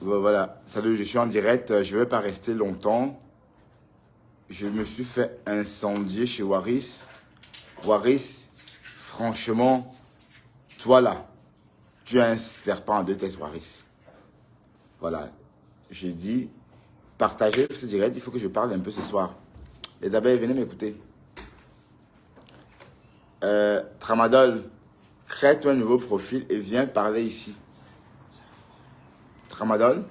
Voilà, salut, je suis en direct, je ne vais pas rester longtemps. Je me suis fait incendier chez Waris. Waris, franchement, toi là, tu es un serpent à deux têtes, Waris. Voilà, j'ai dit, partagez ce direct, il faut que je parle un peu ce soir. Les abeilles, venez m'écouter. Tramadol, crée-toi un nouveau profil et viens parler ici. Tramadol,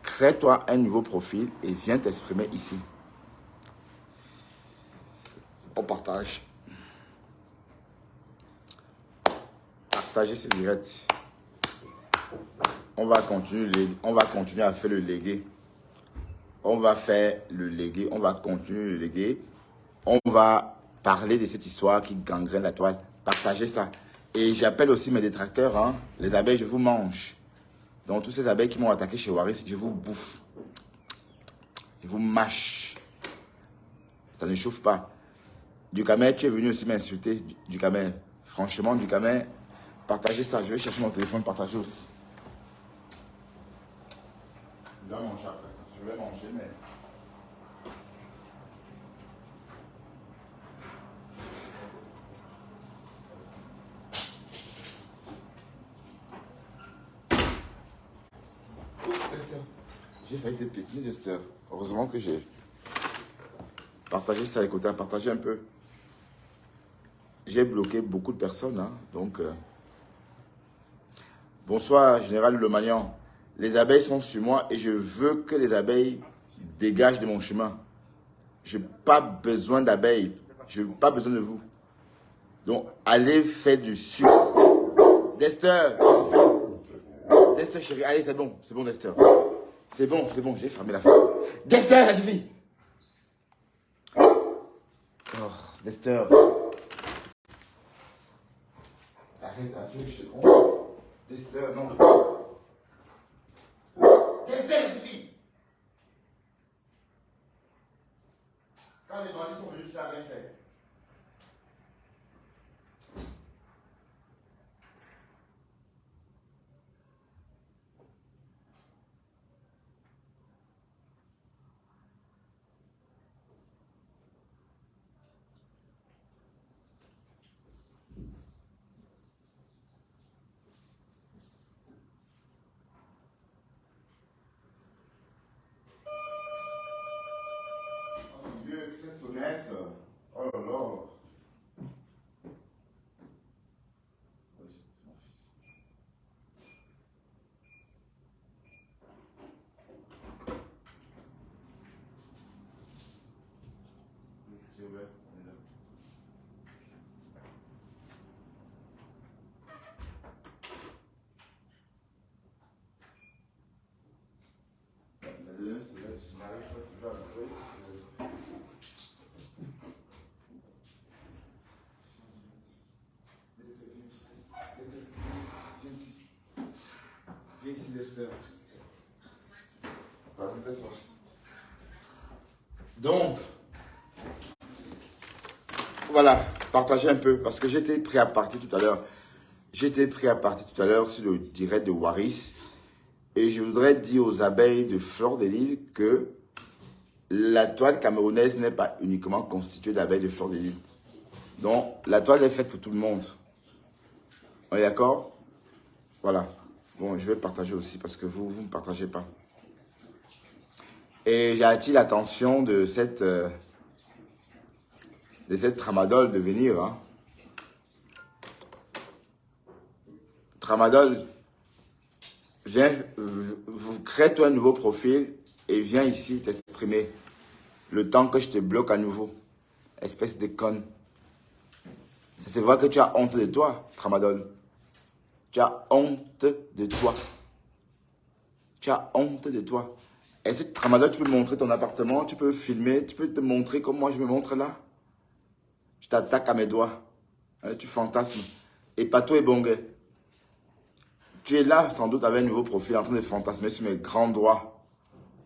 crée-toi un nouveau profil et viens t'exprimer ici. On partage. Partagez ce direct. On va continuer à faire le légué. On va faire le légué. On va continuer le légué. On va parler de cette histoire qui gangrène la toile. Partagez ça. Et j'appelle aussi mes détracteurs. Hein. Les abeilles, je vous mange. Donc, tous ces abeilles qui m'ont attaqué chez Waris, je vous bouffe. Je vous mâche. Ça ne chauffe pas. Ducamer, tu es venu aussi m'insulter. Ducamer, franchement, Ducamer, partagez ça. Je vais chercher mon téléphone, partagez aussi. Je vais manger après, parce que je vais manger, mais... Esther, j'ai failli te piquer, Esther. Heureusement que j'ai partagé ça, écoutez, partagé un peu. J'ai bloqué beaucoup de personnes, hein, donc... Bonsoir, Général Lemagnan. Les abeilles sont sur moi et je veux que les abeilles dégagent de mon chemin. Je n'ai pas besoin d'abeilles. Je n'ai pas besoin de vous. Donc, allez faire du sucre. Dester, Dester, chérie, allez, c'est bon, Dester. C'est bon, j'ai fermé la fenêtre. Dester, ça suffit. Oh, Dester. Arrête, je te comprends. Dester, non. Dester, ça suffit. Quand les bandits sont venus, tu n'as rien fait. Dieu, que c'est sonnette. Oh là là. Oui, c'est mon fils. C'est ouvert, on est là. La deuxième sonnette, je n'arrive pas toujours à trouver. Viens ici. Viens ici, Dester. Donc, voilà, partagez un peu, parce que j'étais pris à partir tout à l'heure. J'étais pris à partir tout à l'heure sur le direct de Waris. Et je voudrais dire aux abeilles de Fleur de Lille que la toile camerounaise n'est pas uniquement constituée d'abeilles de Fleur de Lille. Donc, la toile est faite pour tout le monde. On est d'accord? Voilà. Bon, je vais partager aussi parce que vous ne partagez pas. Et j'ai attiré l'attention de cette tramadol de venir. Hein. Tramadol, viens, crée-toi un nouveau profil et viens ici t'exprimer. Le temps que je te bloque à nouveau. Espèce de conne. C'est vrai que tu as honte de toi, Tramadol. Tu as honte de toi. Tu as honte de toi. Est-ce que Tramadol, tu peux montrer ton appartement, tu peux filmer, tu peux te montrer comme moi je me montre là? Tu t'attaques à mes doigts. Hein, tu fantasmes. Et Pato et Bongue. Tu es là sans doute avec un nouveau profil en train de fantasmer sur mes grands doigts.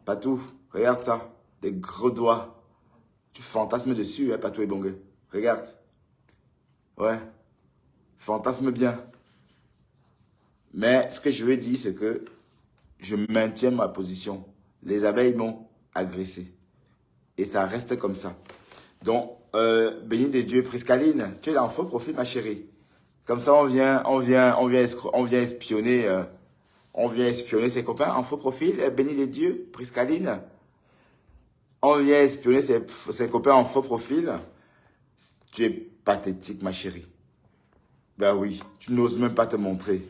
Patou, regarde ça. Des gros doigts. Tu fantasmes dessus, hein, Pato et Bongue. Regarde. Ouais. Fantasme bien. Mais ce que je veux dire, c'est que je maintiens ma position. Les abeilles m'ont agressé. Et ça reste comme ça. Donc, béni de Dieu, Priscaline, tu es en faux profil, ma chérie. Comme ça, on vient espionner, ses copains en faux profil. Béni de Dieu, Priscaline. On vient espionner ses copains en faux profil. Tu es pathétique, ma chérie. Ben oui, tu n'oses même pas te montrer.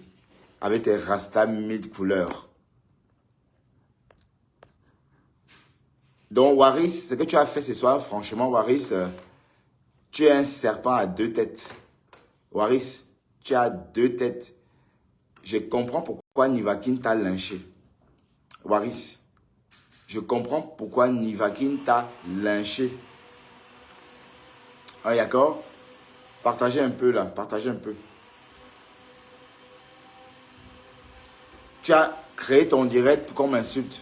Avec tes rastas 1000 couleurs. Donc, Waris, ce que tu as fait ce soir, franchement, Waris, tu es un serpent à deux têtes. Waris, tu as deux têtes. Je comprends pourquoi Nivakin t'a lynché. Waris, je comprends pourquoi Nivakin t'a lynché. Ah, d'accord? Partagez un peu là, partagez un peu. Tu as créé ton direct pour qu'on m'insulte.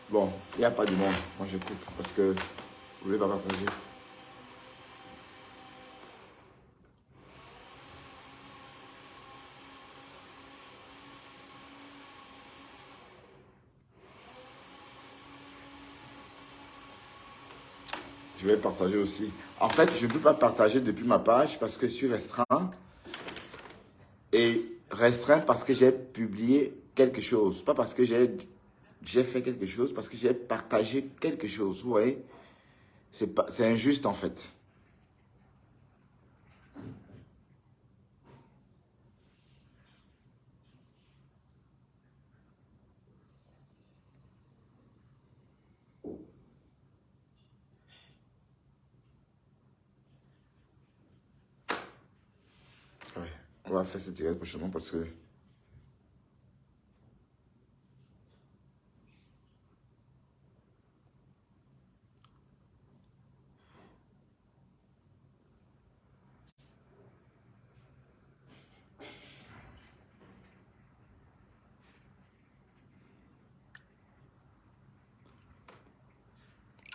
Bon, il n'y a pas de monde. Moi, je coupe parce que vous voulez pas partager. Je vais partager aussi. En fait, je ne peux pas partager depuis ma page parce que je suis restreint. Et restreint parce que j'ai publié quelque chose. Pas parce que j'ai fait quelque chose, parce que j'ai partagé quelque chose. Vous voyez? C'est injuste en fait. Ouais, on va faire ce direct prochainement parce que...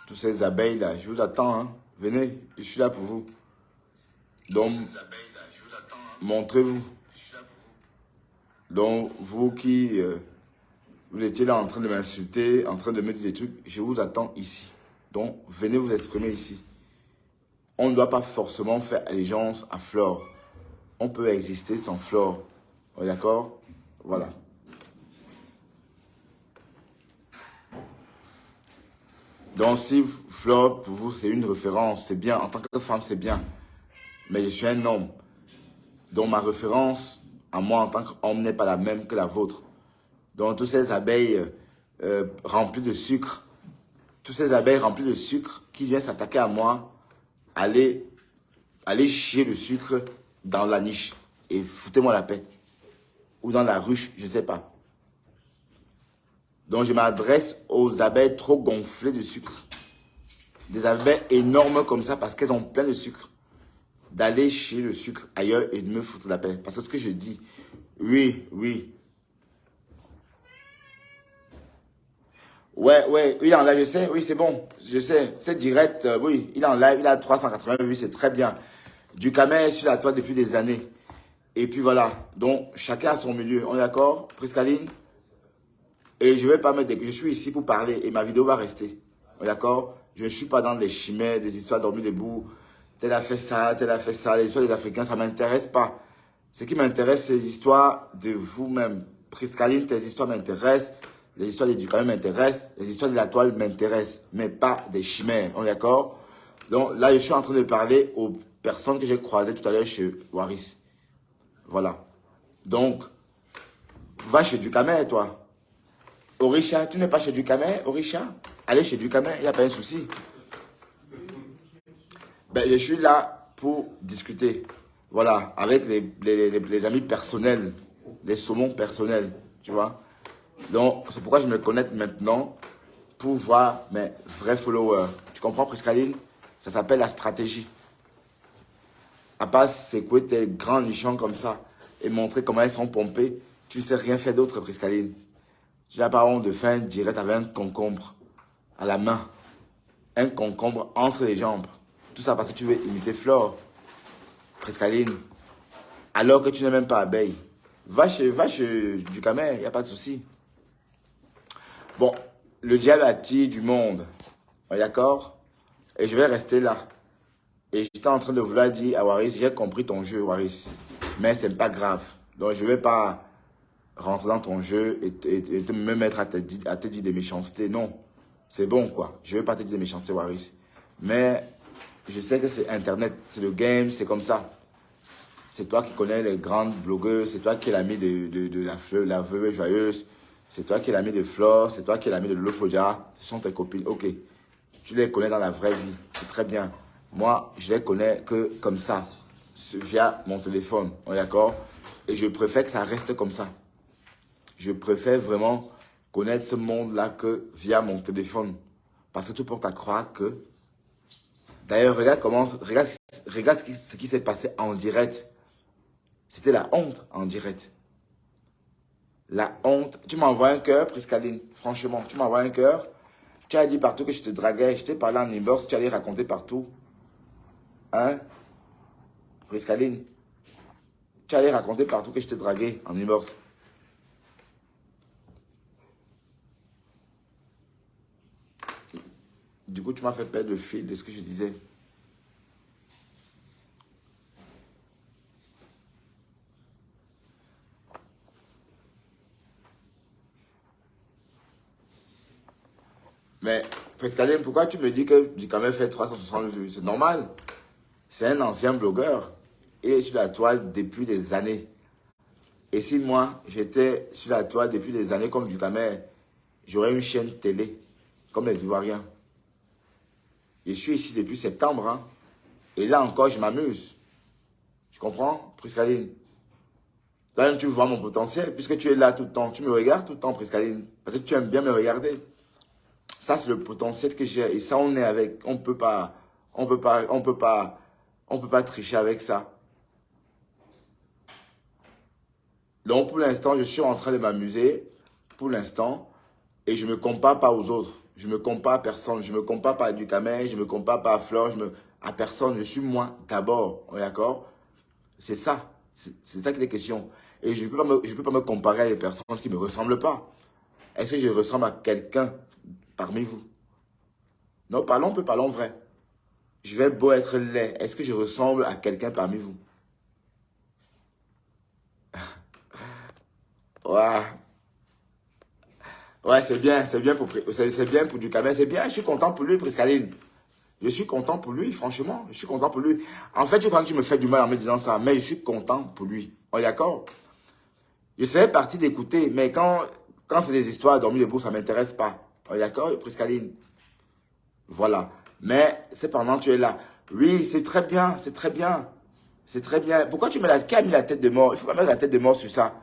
Tous ces abeilles là, je vous attends. Hein. Venez, je suis là pour vous. Donc, montrez-vous. Donc, vous qui... vous étiez là en train de m'insulter, en train de me dire des trucs, je vous attends ici. Donc, venez vous exprimer ici. On ne doit pas forcément faire allégeance à Flore. On peut exister sans Flore. D'accord? Voilà. Donc, si Flore, pour vous, c'est une référence, c'est bien. En tant que femme, c'est bien. Mais je suis un homme. Donc, ma référence à moi en tant qu'homme n'est pas la même que la vôtre. Donc, toutes ces abeilles remplies de sucre, toutes ces abeilles remplies de sucre qui viennent s'attaquer à moi, allez chier le sucre dans la niche et foutez-moi la paix. Ou dans la ruche, je ne sais pas. Donc, je m'adresse aux abeilles trop gonflées de sucre. Des abeilles énormes comme ça parce qu'elles ont plein de sucre. D'aller chier le sucre ailleurs et de me foutre la paix. Parce que ce que je dis, oui. Ouais, il est en live, je sais, oui, c'est bon, je sais, c'est direct, oui, il est en live, il a 380 vues, c'est très bien. Du Camet sur la toile depuis des années. Et puis voilà, donc chacun a son milieu, on est d'accord, Priscaline? Et je vais pas mettre je suis ici pour parler et ma vidéo va rester, on est d'accord? Je ne suis pas dans les chimères, des histoires dormies debout, tel a fait ça, les histoires des Africains, ça ne m'intéresse pas. Ce qui m'intéresse, c'est les histoires de vous-même. Priscaline, tes histoires m'intéressent. Les histoires du Camet m'intéressent. Les histoires de la toile m'intéressent. Mais pas des chimères. On est d'accord? Donc là, je suis en train de parler aux personnes que j'ai croisées tout à l'heure chez Waris. Voilà. Donc, va chez du Camet, toi. Orisha, tu n'es pas chez du Camet, Orisha? Allez chez du Camet, il n'y a pas un souci. Ben, je suis là pour discuter. Voilà, avec les amis personnels, les saumons personnels, tu vois. Donc, c'est pourquoi je me connecte maintenant pour voir mes vrais followers. Tu comprends, Priscaline? Ça s'appelle la stratégie. À part secouer tes grands nichons comme ça et montrer comment ils sont pompés, tu ne sais rien faire d'autre, Priscaline. Tu n'as pas honte de faire un direct avec un concombre à la main. Un concombre entre les jambes. Tout ça parce que tu veux imiter Flore, Priscaline. Alors que tu n'es même pas abeille. Va chez du Camer, il n'y a pas de souci. Bon, le diable attire du monde. On est d'accord? Et je vais rester là. Et j'étais en train de vouloir dire à Waris, j'ai compris ton jeu, Waris. Mais c'est pas grave. Donc je ne vais pas rentrer dans ton jeu et me mettre à te dire des méchancetés. Non, c'est bon quoi. Je ne vais pas te dire des méchancetés, Waris. Mais je sais que c'est Internet, c'est le game, c'est comme ça. C'est toi qui connais les grandes blogueuses, c'est toi qui es l'ami de la veuve joyeuse, c'est toi qui es l'ami de Flore, c'est toi qui es l'ami de Lofodja, ce sont tes copines, ok. Tu les connais dans la vraie vie, c'est très bien. Moi, je les connais que comme ça, via mon téléphone, on est d'accord? Et je préfère que ça reste comme ça. Je préfère vraiment connaître ce monde-là que via mon téléphone. Parce que tu portes à croire que... D'ailleurs, regarde ce qui s'est passé en direct. C'était la honte en direct. La honte. Tu m'envoies un cœur, Priscaline. Franchement, tu m'envoies un cœur. Tu as dit partout que je te draguais. Je t'ai parlé en inbox. Tu allais raconter partout. Hein? Priscaline. Tu allais raconter partout que je te draguais en inbox. Du coup, tu m'as fait perdre le fil de ce que je disais. Mais, Prescaline, pourquoi tu me dis que j'ai quand même fait 360 vues? C'est normal. C'est un ancien blogueur. Il est sur la toile depuis des années. Et si moi, j'étais sur la toile depuis des années comme du Camer, j'aurais une chaîne télé, comme les Ivoiriens. Je suis ici depuis septembre. Hein, et là encore, je m'amuse. Tu comprends, Priscaline? Toi-même, tu vois mon potentiel, puisque tu es là tout le temps. Tu me regardes tout le temps, Priscaline. Parce que tu aimes bien me regarder. Ça, c'est le potentiel que j'ai. Et ça, on est avec. On peut pas tricher avec ça. Donc, pour l'instant, je suis en train de m'amuser. Pour l'instant. Et je ne me compare pas aux autres. Je ne me compare à personne. Je ne me compare pas à du Camer. Je ne me compare pas à Flore. À personne. Je suis moi d'abord. D'accord? C'est ça. C'est ça qui est question. Et je ne peux pas me comparer à des personnes qui ne me ressemblent pas. Est-ce que je ressemble à quelqu'un parmi vous? Non, parlons vrai. Je vais beau être laid. Est-ce que je ressemble à quelqu'un parmi vous? Ouais, ouais, c'est bien pour du Camer, c'est bien. Je suis content pour lui, Priscaline. Je suis content pour lui, franchement. Je suis content pour lui. En fait, je crois que tu me fais du mal en me disant ça, mais je suis content pour lui. On est d'accord? Je serais parti d'écouter, mais quand c'est des histoires dormir debout, ça ne m'intéresse pas. On est d'accord, Priscaline? Voilà. Mais cependant, tu es là. Oui, c'est très bien, c'est très bien. C'est très bien. Pourquoi qui a mis la tête de mort? Il faut pas mettre la tête de mort sur ça.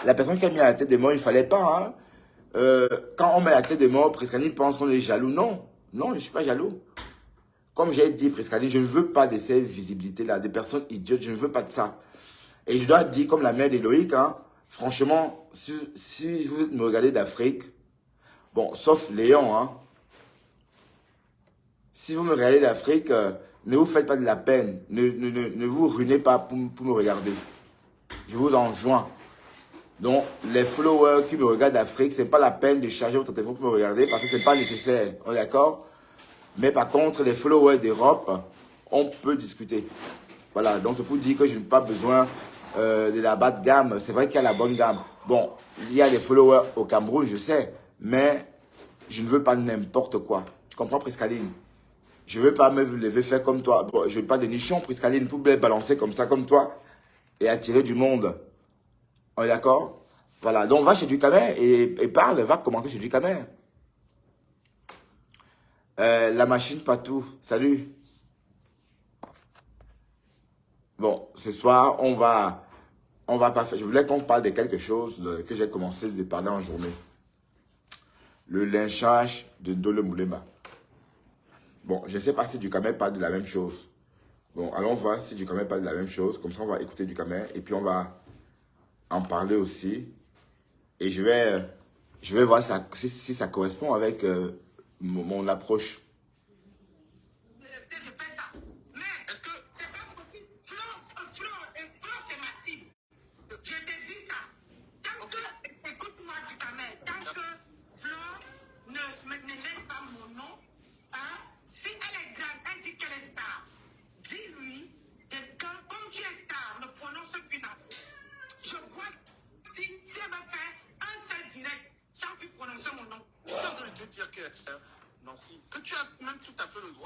La personne qui a mis la tête de mort, il ne fallait pas. Hein. Quand on met la tête de mort, Prescaline pense qu'on est jaloux. Non, non, je ne suis pas jaloux. Comme j'ai dit, Prescaline, je ne veux pas de ces visibilités-là, des personnes idiotes, je ne veux pas de ça. Et je dois dire, comme la mère d'Éloïc, hein, franchement, si vous me regardez d'Afrique, bon, sauf Léon, hein, si vous me regardez d'Afrique, ne vous faites pas de la peine, ne vous ruinez pas pour me regarder. Je vous enjoins. Donc, les followers qui me regardent d'Afrique, ce n'est pas la peine de charger votre téléphone pour me regarder parce que ce n'est pas nécessaire. On est d'accord? Mais par contre, les followers d'Europe, on peut discuter. Voilà, donc c'est pour dire que je n'ai pas besoin de la bas de gamme. C'est vrai qu'il y a la bonne gamme. Bon, il y a des followers au Cameroun, je sais, mais je ne veux pas n'importe quoi. Tu comprends, Priscaline? Je ne veux pas me lever faire comme toi. Bon, je ne veux pas de nichons, Priscaline, pour me balancer comme ça, comme toi, et attirer du monde. On est d'accord? Voilà, donc va chez du Camer et parle, va commenter chez du Camer. La machine Patou, salut. Bon, ce soir, on va pas faire. Je voulais qu'on parle de quelque chose que j'ai commencé de parler en journée. Le lynchage de Ndolo Moulema. Bon, je ne sais pas si du Camer parle de la même chose. Bon, allons voir si du Camer parle de la même chose. Comme ça, on va écouter du Camer et puis on va en parler aussi. Et je vais voir si ça correspond avec mon approche. Je fais ça. Mais est-ce que c'est pas possible? Flore, c'est ma cible. Je te dis ça.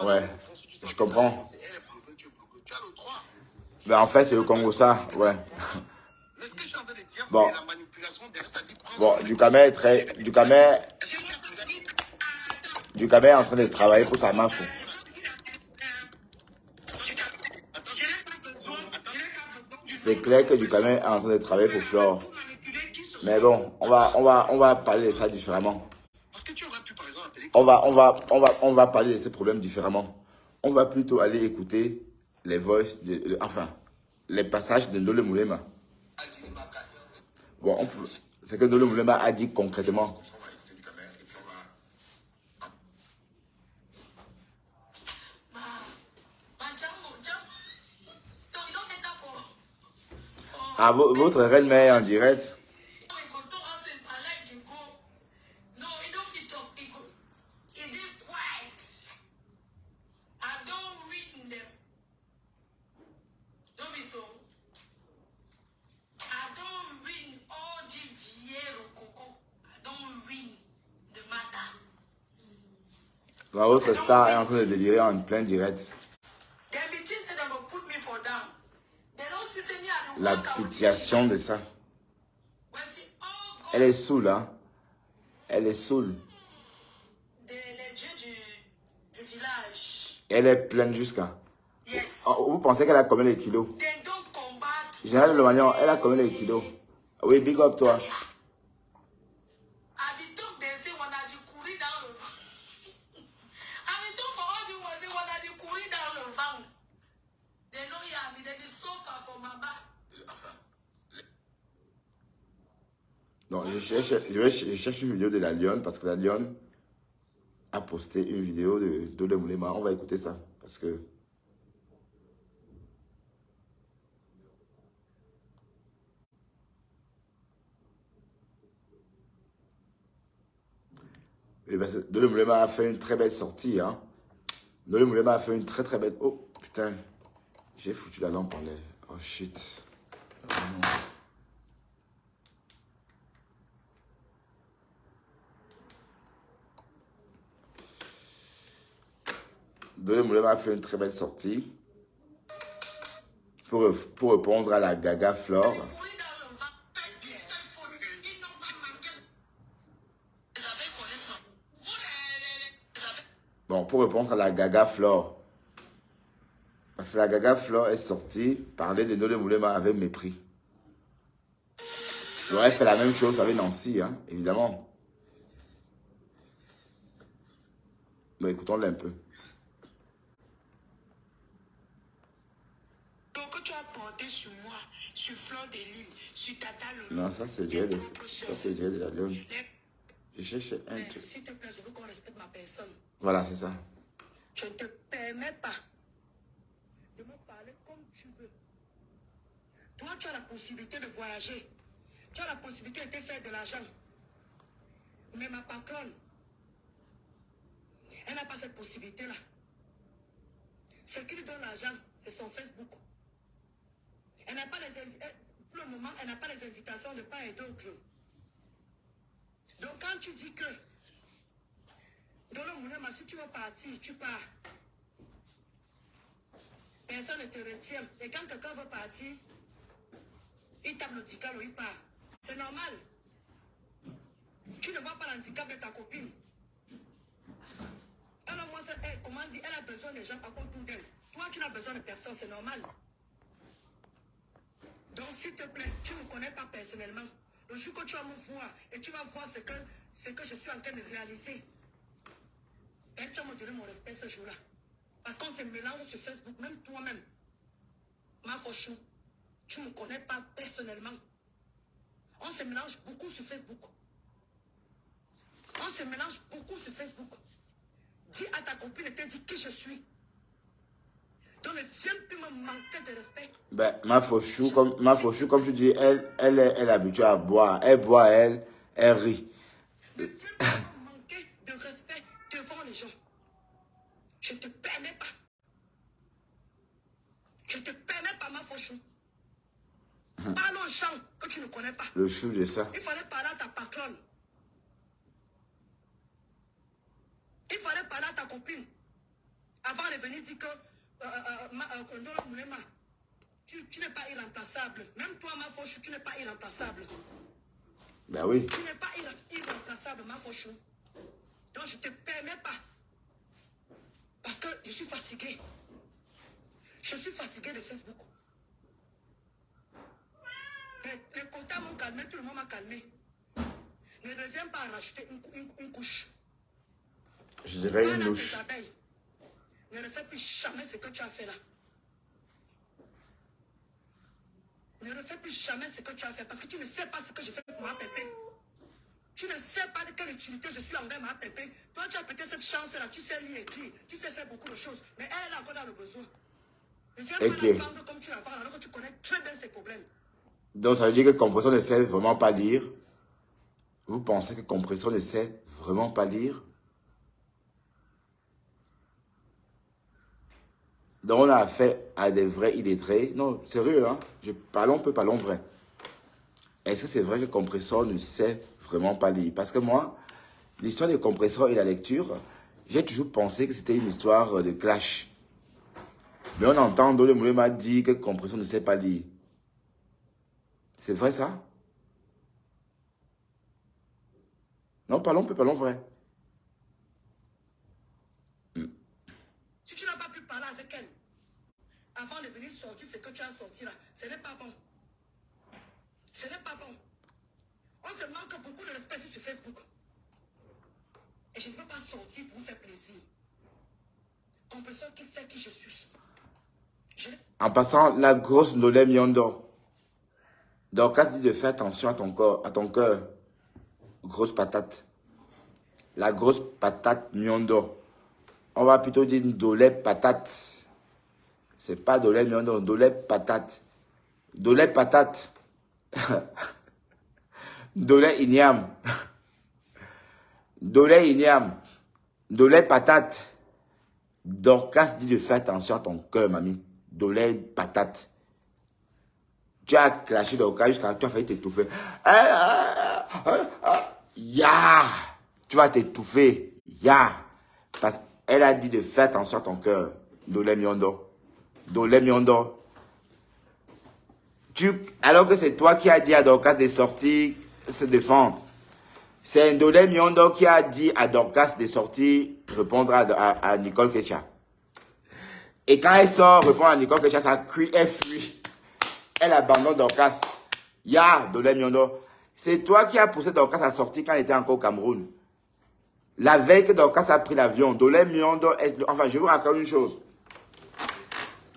Ouais, je comprends. Mais en fait, c'est le Congo, ça, ouais. Bon, bon, Dukamé est en train de travailler pour sa mafia. C'est clair que Dukamé est en train de travailler pour Flore. Mais bon, on va parler de ça différemment. On va parler de ces problèmes différemment. On va plutôt aller écouter les voices, enfin, les passages de Ndolo Moulema. Bon, c'est que Ndolo Moulema a dit concrètement. Ah, votre reine-mère est en direct. Votre star est en train de délirer en plein direct. La pitiation de ça. Elle est saoule, hein. Elle est saoule. Elle est pleine jusqu'à... Oh, vous pensez qu'elle a combien de kilos? Général Lomagnon, elle a combien de kilos? Oui, big up toi. Donc, je cherche une vidéo de la Lionne parce que la Lionne a posté une vidéo de Ndolo Moulema. On va écouter ça parce que... Et ben, Ndolo Moulema a fait une très belle sortie. Hein. Ndolo Moulema a fait une très belle... Oh, putain. J'ai foutu la lampe en l'air. Oh, shit. Oh, non. Ndolo Moulema a fait une très belle sortie pour répondre à la Gaga Flore. Bon, pour répondre à la Gaga Flore. Parce que la Gaga Flore est sortie, parler de Ndolo Moulema avec mépris. J'aurais fait la même chose avec Nancy, hein, évidemment. Mais écoutons-le un peu. Que tu as porté sur moi, sur Fleur de Lille, sur Tata Lolo. Non, ça c'est Dieu de la Lionne. Je cherche un truc. S'il te plaît, je veux qu'on respecte ma personne. Voilà, c'est ça. Je ne te permets pas de me parler comme tu veux. Toi, tu as la possibilité de voyager. Tu as la possibilité de te faire de l'argent. Mais ma patronne, elle n'a pas cette possibilité-là. Ce qui lui donne l'argent, c'est son Facebook. Elle n'a pas pour le moment, elle n'a pas les invitations de part et d'autre. Donc quand tu dis que dans le Moulema, si tu veux partir, tu pars. Personne ne te retient. Et quand quelqu'un veut partir, il tape le handicap ou il part. C'est normal. Tu ne vois pas l'handicap de ta copine. Comment dire, elle a besoin des gens autour d'elle. Toi, tu n'as besoin de personne, c'est normal. Donc, s'il te plaît, tu ne me connais pas personnellement. Le jour que tu vas me voir et tu vas voir ce que je suis en train de réaliser, et tu vas me donner mon respect ce jour-là. Parce qu'on se mélange sur Facebook, même toi-même. Ma fauchou, tu ne me connais pas personnellement. On se mélange beaucoup sur Facebook. On se mélange beaucoup sur Facebook. Dis à ta copine et te dis qui je suis. Donc ne viens plus me manquer de respect. Ben, ma fauchou, comme tu dis, elle est habituée à boire. Elle boit, elle rit. Ne viens plus me manquer de respect devant les gens. Je ne te permets pas. Je ne te permets pas, ma fauchou. Parle aux gens que tu ne connais pas. Le chou de ça. Il fallait parler à ta patronne. Il fallait parler à ta copine. Avant de venir dire que Ndolo Moulema, tu n'es pas irremplaçable. Même toi, ma fauche, tu n'es pas irremplaçable. Ben oui. Tu n'es pas irremplaçable, ma fauche. Donc, je ne te permets pas. Parce que je suis fatigué. Je suis fatigué de Facebook. Les comptables m'ont calmé, tout le monde m'a calmé. Ne reviens pas à rajouter une couche. Je dirais une louche. Ne refais plus jamais ce que tu as fait là. Ne refais plus jamais ce que tu as fait parce que tu ne sais pas ce que je fais pour ma pépé. Tu ne sais pas de quelle utilité je suis envers ma pépé. Toi, tu as peut-être cette chance-là, tu sais lire, écrire, tu sais faire beaucoup de choses, mais elle est encore dans le besoin. Ne viens pas la vendre comme tu la vends alors que tu connais très bien ses problèmes. Donc, ça veut dire que Compression ne sait vraiment pas lire. Vous pensez que Compression ne sait vraiment pas lire? Donc, on a affaire à des vrais illettrés. Non, sérieux, hein? Parlons peu, parlons vrai. Est-ce que c'est vrai que Compression ne sait vraiment pas lire? Parce que moi, l'histoire de Compression et la lecture, j'ai toujours pensé que c'était une histoire de clash. Mais on entend Ndolo Moulema dire que Compression ne sait pas lire. C'est vrai ça? Non, parlons peu, parlons vrai. Si tu n'as pas pu parler avec elle, avant de venir sortir ce que tu as sorti là, ce n'est pas bon. Ce n'est pas bon. On se manque beaucoup de respect sur Facebook. Et je ne veux pas sortir pour vous faire plaisir. Compression qui sait qui je suis. En passant, la grosse Ndolé Miondo. Dorcas dit de faire attention à ton corps, à ton cœur. Grosse patate. La grosse patate Miondo. On va plutôt dire Ndolé patate. C'est pas Ndolé Miondo, Ndolé patate. Ndolé patate. Ndolé ignam. Ndolé ignam. Ndolé patate. Dorcas dit de faire attention à ton cœur, mamie. Ndolé patate. Tu as clashé Dorcas jusqu'à tu as failli t'étouffer. Ya! Tu vas t'étouffer. Ya! Parce qu'elle a dit de faire attention à ton cœur. Ndolé Miondo. Ndolé Miondo. Alors que c'est toi qui as dit à Dorcas de sortir se défendre. C'est Ndolé Miondo qui a dit à Dorcas de sortir répondre à Nicole Kecha. Et quand elle sort répondre à Nicole Kecha, ça crie, elle fuit. Elle abandonne Dorcas. Ya, Ndolé Miondo. C'est toi qui as poussé Dorcas à sortir quand elle était encore au Cameroun. La veille que Dorcas a pris l'avion, Ndolé Miondo, enfin, je vous raconte une chose.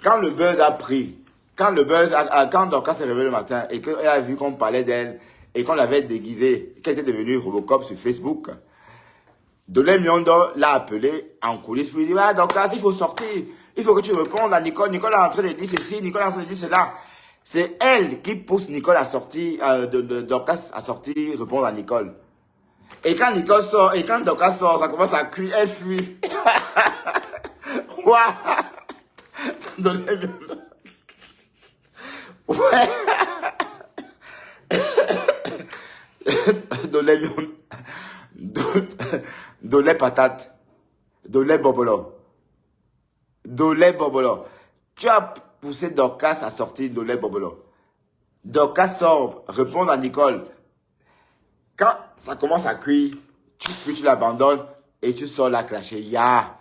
Quand le buzz a pris, quand Dorcas s'est réveillée le matin et qu'elle a vu qu'on parlait d'elle et qu'on l'avait déguisée, qu'elle était devenue Robocop sur Facebook, Ndolé Miondo l'a appelé en coulisses pour lui dire, ah, Dorcas, il faut sortir. Il faut que tu répondes à Nicole. Nicole est en train de dire ceci, Nicole est en train de dire cela. C'est elle qui pousse Nicole à sortir, Dorcas à sortir, répondre à Nicole. Et quand Nicole sort, et quand Dorcas sort, ça commence à crier, elle fuit. Waouh! Ouais. Ndolé patate. Ndolé bobolo. Ndolé bobolo. Tu as poussé Dorcas à sortir Ndolé bobolo. Dorcas sort, répond à Nicole. Quand ça commence à cuire, tu fuis, tu l'abandonnes et tu sors la clasher. Ya.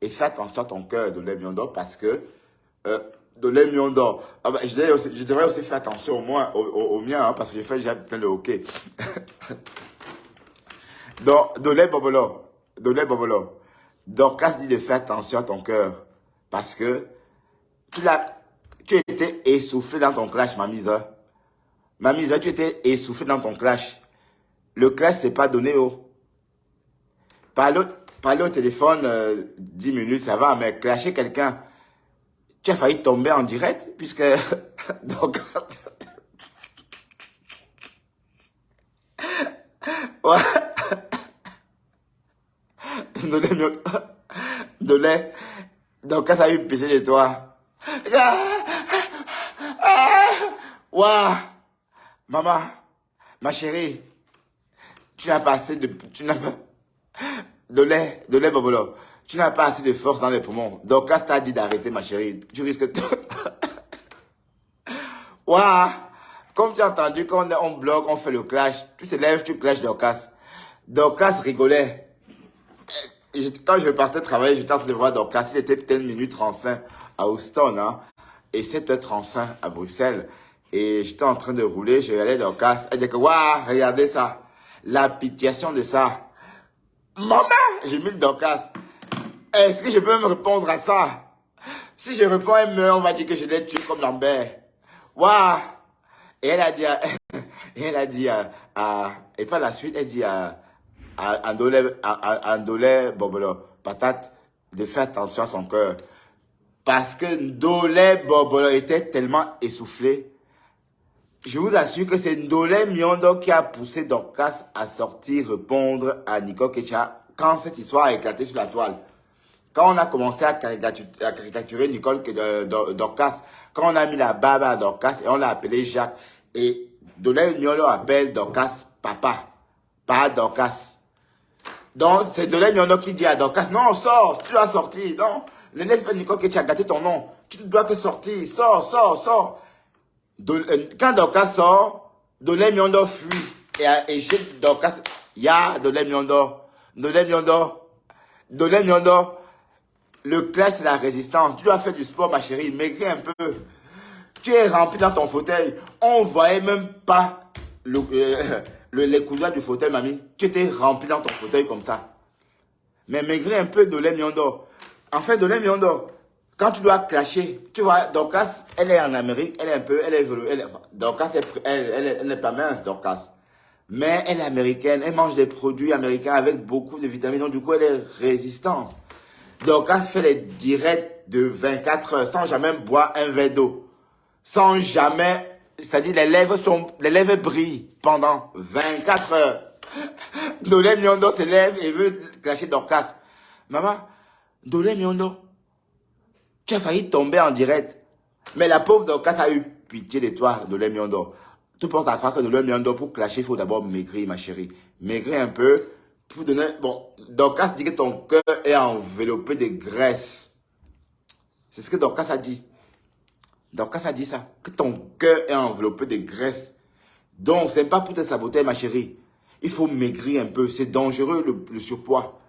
Et fais attention à ton cœur, Ndolé Miondo, parce que Ndolé Miondo, je devrais aussi faire attention au moins au mien, hein, parce que j'ai fait déjà plein de hockey. Donc, Ndolé Bobolo. Dorcas dit de faire attention à ton cœur, parce que tu étais essoufflé dans ton clash, Mamisa. Mamisa, tu étais essoufflé dans ton clash. Le clash, c'est pas donné au. Parler au téléphone 10 minutes, ça va, mais clasher quelqu'un, tu as failli tomber en direct, puisque... Donc... Ouais. Ndolé. Donc, quand ça a eu pitié de toi. Waouh. Maman, ma chérie, tu n'as pas assez de... Tu n'as pas... Ndolé Bobolo. Tu n'as pas assez de force dans les poumons. Dorcas t'a dit d'arrêter, ma chérie. Tu risques de... Waouh! Comme tu as entendu, quand on blogue, on fait le clash. Tu te lèves, tu clashes Dorcas. Dorcas rigolait. Quand je partais travailler, j'étais en train de voir Dorcas. Il était peut-être minuit 35 à Houston, hein, et 7h35 à Bruxelles. Et j'étais en train de rouler, je regardais Dorcas. Elle disait que, waouh, regardez ça. L'appréciation de ça. Maman, j'ai mis Dorcas. Est-ce que je peux me répondre à ça? Si je réponds, elle meurt, on va dire que je l'ai tué comme Lambert. Waouh! Et elle a dit, et par la suite, elle dit à Ndolé Bobolo Patate de faire attention à son cœur. Parce que Ndolé Bobolo était tellement essoufflé. Je vous assure que c'est Ndolé Miondo qui a poussé Dorcas à sortir répondre à Nicole Kecha quand cette histoire a éclaté sur la toile. Quand on a commencé à caricaturer Nicole Dorcas, quand on a mis la barbe à Dorcas et on l'a appelé Jacques, et Ndolé Miondo appelle Dorcas papa, pas Dorcas. Donc c'est Ndolé Miondo qui dit à Dorcas, non, sors, tu dois sortir, non, ne laisse pas Nicole Kecha gâter ton nom, tu ne dois que sortir, sors. Quand Dorcas sort, Ndolé Miondo fuit et chez Dorcas, il y a Ndolé Miondo. Le clash, c'est la résistance. Tu dois faire du sport, ma chérie, maigrir un peu. Tu es rempli dans ton fauteuil. On ne voyait même pas les couloirs du fauteuil, mamie. Tu étais rempli dans ton fauteuil comme ça. Mais maigrir un peu, Ndolé Miondo. En fait, Ndolé Miondo, quand tu dois clasher, tu vois, Dorcas, elle est en Amérique, Dorcas, elle n'est pas mince, Dorcas. Mais elle est américaine, elle mange des produits américains avec beaucoup de vitamines, donc du coup, elle est résistante. Dorcas fait les directs de 24 heures sans jamais boire un verre d'eau. Sans jamais, c'est-à-dire les lèvres brillent pendant 24 heures. Ndolé Miondo se lève et veut clasher Dorcas. Maman, Ndolé Miondo, tu as failli tomber en direct. Mais la pauvre Dorcas a eu pitié de toi, Ndolé Miondo. Tu penses à croire que Ndolé Miondo, pour clasher, il faut d'abord maigrir, ma chérie. Maigrir un peu pour donner... Bon, Dorcas dit que ton cœur est enveloppé de graisse. C'est ce que Dorcas a dit. Dorcas a dit ça. Que ton cœur est enveloppé de graisse. Donc, c'est pas pour te saboter, ma chérie. Il faut maigrir un peu. C'est dangereux, le surpoids.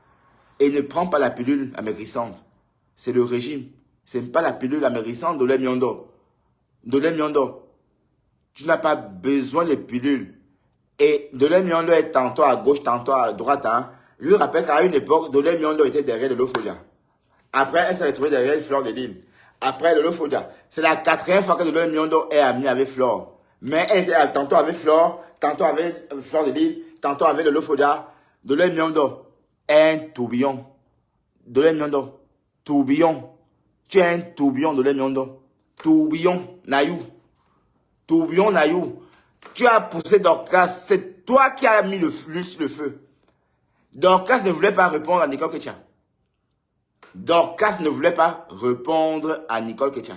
Et ne prends pas la pilule amaigrissante. C'est le régime. Ce n'est pas la pilule amaigrissante Ndolé Miondo. Ndolé Miondo, tu n'as pas besoin de pilules. Et Ndolé Miondo est tantôt à gauche, tantôt à droite. Hein. Je lui rappelle qu'à une époque, Ndolé Miondo était derrière le Lofodia. Après, elle s'est retrouvée derrière Fleur de Lille. Après le Lofodia. C'est la 4e fois que Ndolé Miondo est amie avec Fleur. Mais elle était tantôt avec Fleur, tantôt avec Fleur de Lille, tantôt avec le Lofodia. Ndolé Miondo est un tourbillon. Ndolé Miondo, tourbillon. Tu es un tourbillon, Ndolé Miondo. Tourbillon, Nayou. Tourbillon, Nayou. Tu as poussé Dorcas. C'est toi qui as mis l'huile sur le feu. Dorcas ne voulait pas répondre à Nicole Kecha. Dorcas ne voulait pas répondre à Nicole Kecha.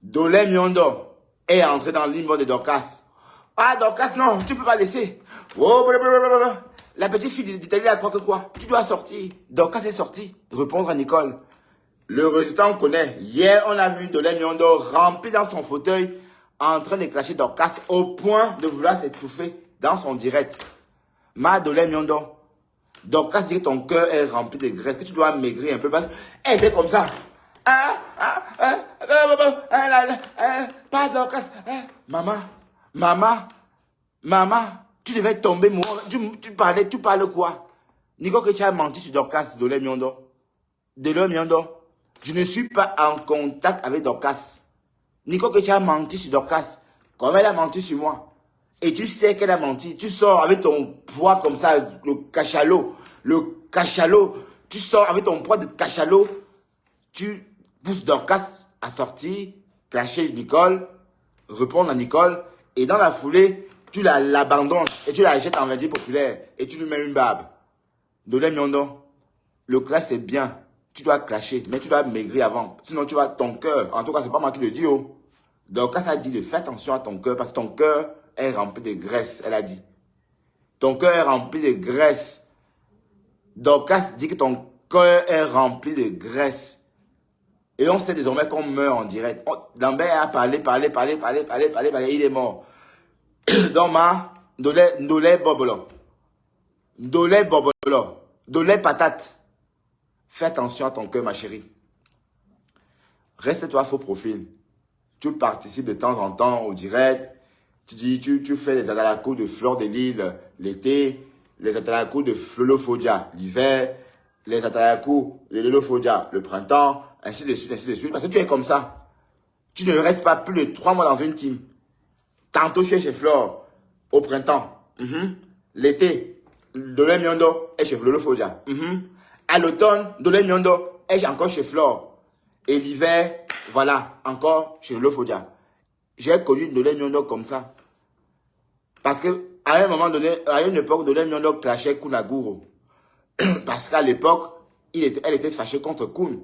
Ndolé Miondo est entré dans l'île de Dorcas. Ah, Dorcas, non, tu ne peux pas laisser. Oh, blablabla. La petite fille d'Italie a croit que quoi? Tu dois sortir. Dorcas est sortie. Répondre à Nicole. Le résultat, on connaît. Hier, on a vu Ndolé Miondo rempli dans son fauteuil, en train de clasher Dorcas au point de vouloir s'étouffer dans son direct. Ma Ndolé Miondo, Dorcas dit que ton cœur est rempli de graisse, que tu dois maigrir un peu. Elle était comme ça. Pas Dorcas. Maman, tu devais tomber mourir. Tu parles quoi? Nicole Kecha a menti sur Dorcas, Ndolé Miondo. Ndolé Miondo. Je ne suis pas en contact avec Dorcas. Nicole Kecha a menti sur Dorcas, comme elle a menti sur moi. Et tu sais qu'elle a menti. Tu sors avec ton poids comme ça, le cachalot. Tu sors avec ton poids de cachalot. Tu pousses Dorcas à sortir, clasher Nicole, répondre à Nicole. Et dans la foulée, tu l'abandonnes et tu la jettes en verdure populaire. Et tu lui mets une barbe. Ndolé Miondo, le clash c'est bien. Tu dois clasher, mais tu dois maigrir avant. Sinon, tu vas ton cœur. En tout cas, c'est pas moi qui le dis. Oh. Dorcas a dit de faire attention à ton cœur parce que ton cœur est rempli de graisse, elle a dit. Ton cœur est rempli de graisse. Dorcas dit que cœur est rempli de graisse. Et on sait désormais qu'on meurt en direct. Lambert a parlé, il est mort. Donc, ndolé bobolo. Ndolé bobolo. Ndolé patate. Fais attention à ton cœur, ma chérie. Reste-toi faux profil. Tu participes de temps en temps au direct. Tu fais les atalakou de Fleur de Lille l'été, les atalakou de Flolofodia l'hiver, les atalakou de Lolofodia le printemps, ainsi de suite, parce que tu es comme ça. Tu ne restes pas plus de 3 mois dans une team. Tantôt chez Fleur, au printemps, l'été, Dolé Miondo est chez Flolofodia. À l'automne, Dolé Miondo est encore chez Fleur. Et l'hiver, voilà, encore chez Lolofodia. J'ai connu Dolé Miondo comme ça. Parce que à un moment donné, à une époque, Dolé Miondo clashait Kunaguro. Parce qu'à l'époque, elle était fâchée contre Kun.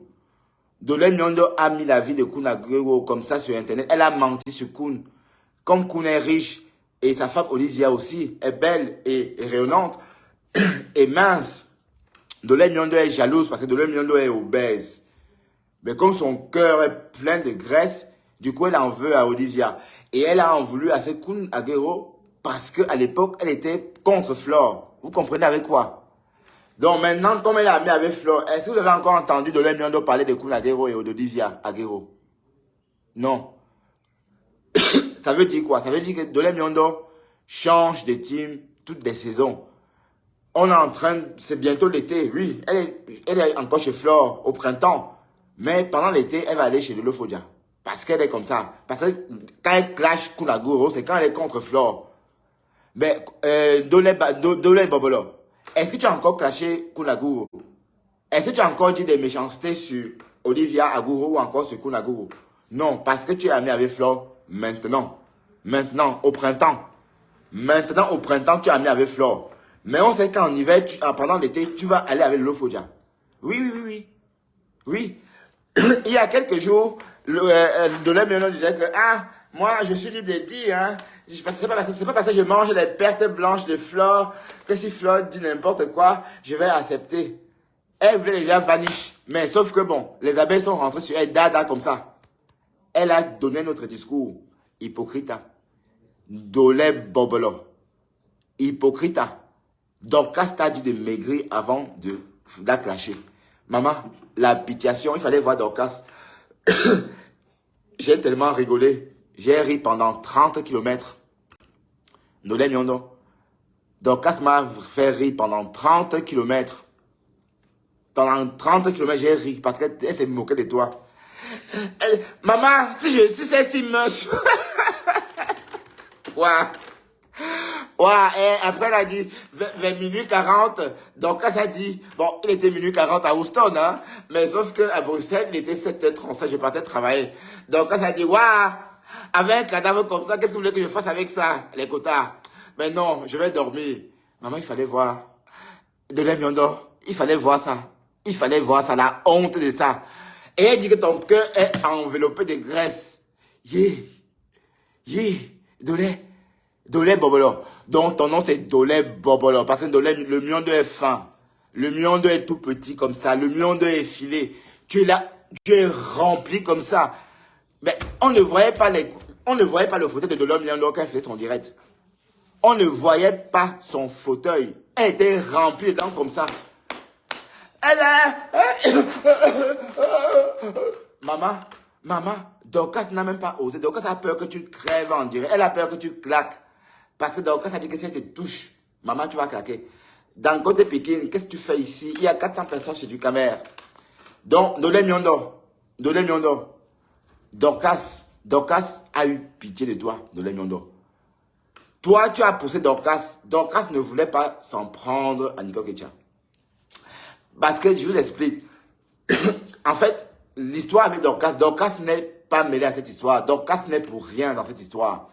Dolé Miondo a mis la vie de Kunaguro comme ça sur Internet. Elle a menti sur Kun. Comme Kun est riche et sa femme Olivia aussi est belle et rayonnante et mince, Dolé Miondo est jalouse parce que Dolé Miondo est obèse. Mais comme son cœur est plein de graisse, du coup, elle en veut à Olivia. Et elle a en voulu à ce Kun Agüero parce qu'à l'époque, elle était contre Flore. Vous comprenez avec quoi? Donc maintenant, comme elle a mis avec Flore, est-ce que vous avez encore entendu Dolé Miondo parler de Kun Agüero et d'Olivia Agüero? Non. Ça veut dire quoi? Ça veut dire que Dolé Miondo change de team toutes les saisons. On est en train, c'est bientôt l'été, oui. Elle est encore chez Flore au printemps. Mais pendant l'été, elle va aller chez Lolofodia. Parce qu'elle est comme ça. Parce que quand elle clash Kun Agüero, c'est quand elle est contre Flore. Mais Dolé Bobolo, est-ce que tu as encore clashé Kun Agüero? Est-ce que tu as encore dit des méchancetés sur Olivia Agüero ou encore sur Kun Agüero? Non, parce que tu es ami avec Flore maintenant. Maintenant, au printemps. Maintenant, au printemps, tu es ami avec Flore. Mais on sait qu'en hiver, pendant l'été, tu vas aller avec Lolofodia. Oui. Oui. Il y a quelques jours, Dolé Miondo disait que, moi, je suis libre de dire, c'est pas parce que je mange les pertes blanches de Flore, que si Flore dit n'importe quoi, je vais accepter. Elle voulait déjà vanish. Mais sauf que bon, les abeilles sont rentrées sur elle, dada, comme ça. Elle a donné notre discours. Hypocrite. Dolé Bobolo. Hypocrite. Dorcas t'a dit de maigrir avant de la clasher. Maman, la pitiation, il fallait voir Dorcas. J'ai tellement rigolé. J'ai ri pendant 30 km. Dolé Miondo. Dorcas m'a fait rire pendant 30 km. Pendant 30 km, j'ai ri parce qu'elle s'est moquée de toi. Maman, si c'est si moche. Ouais, après elle a dit vers minuit 40, donc quand ça dit, bon, il était minuit 40 à Houston, mais sauf qu'à Bruxelles, il était 7h35, je partais travailler. Donc quand ça dit, avec un cadavre comme ça, qu'est-ce que vous voulez que je fasse avec ça, les quotas? Mais non, je vais dormir. Maman, il fallait voir. Dolé Miondo, il fallait voir ça. Il fallait voir ça, la honte de ça. Et elle dit que ton cœur est enveloppé de graisse. Dolé Bobolo. Donc ton nom c'est Dolé Bobolo. Parce que le Miondo est fin. Le Miondo est tout petit comme ça. Le Miondo est filé. Tu es là, tu es rempli comme ça. Mais on ne voyait pas le fauteuil de Dolé Miondo quand elle faisait son direct. On ne voyait pas son fauteuil. Elle était remplie dedans comme ça. Maman, Dorcas n'a même pas osé. Dorcas a peur que tu crèves en direct. Elle a peur que tu claques. Parce que Dorcas a dit que si elle te touche, maman, tu vas claquer. Dans le côté Pékin, qu'est-ce que tu fais ici? Il y a 400 personnes chez du Camer. Donc, Dolé Miondo. Dorcas a eu pitié de toi, Dolé Miondo. Toi, tu as poussé Dorcas. Dorcas ne voulait pas s'en prendre à Nico Ketia. Parce que je vous explique. En fait, l'histoire avec Dorcas n'est pas mêlée à cette histoire. Dorcas n'est pour rien dans cette histoire.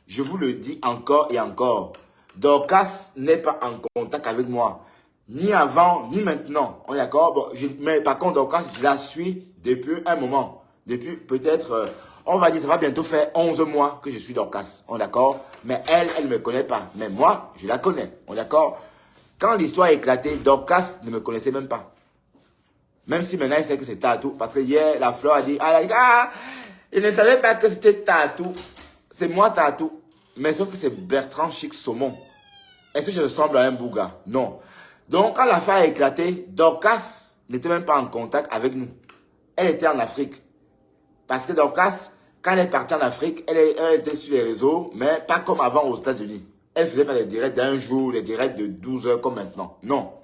Je vous le dis encore et encore. Dorcas n'est pas en contact avec moi. Ni avant, ni maintenant. On est d'accord? Bon, mais par contre, Dorcas, je la suis depuis un moment. Depuis peut-être, on va dire, ça va bientôt faire 11 mois que je suis Dorcas. On est d'accord? Mais elle ne me connaît pas. Mais moi, je la connais. On est d'accord? Quand l'histoire a éclaté, Dorcas ne me connaissait même pas. Même si maintenant, il sait que c'est Tatou. Parce que hier, la Fleur a dit, il ne savait pas que c'était Tatou. C'est moi Tatou. Mais sauf que c'est Bertrand Chic Saumon. Est-ce que je ressemble à un bouga? Non. Donc, quand l'affaire a éclaté, Dorcas n'était même pas en contact avec nous. Elle était en Afrique. Parce que Dorcas, quand elle est partie en Afrique, elle était sur les réseaux, mais pas comme avant aux États-Unis. Elle faisait pas des directs d'un jour, des directs de 12 heures comme maintenant. Non.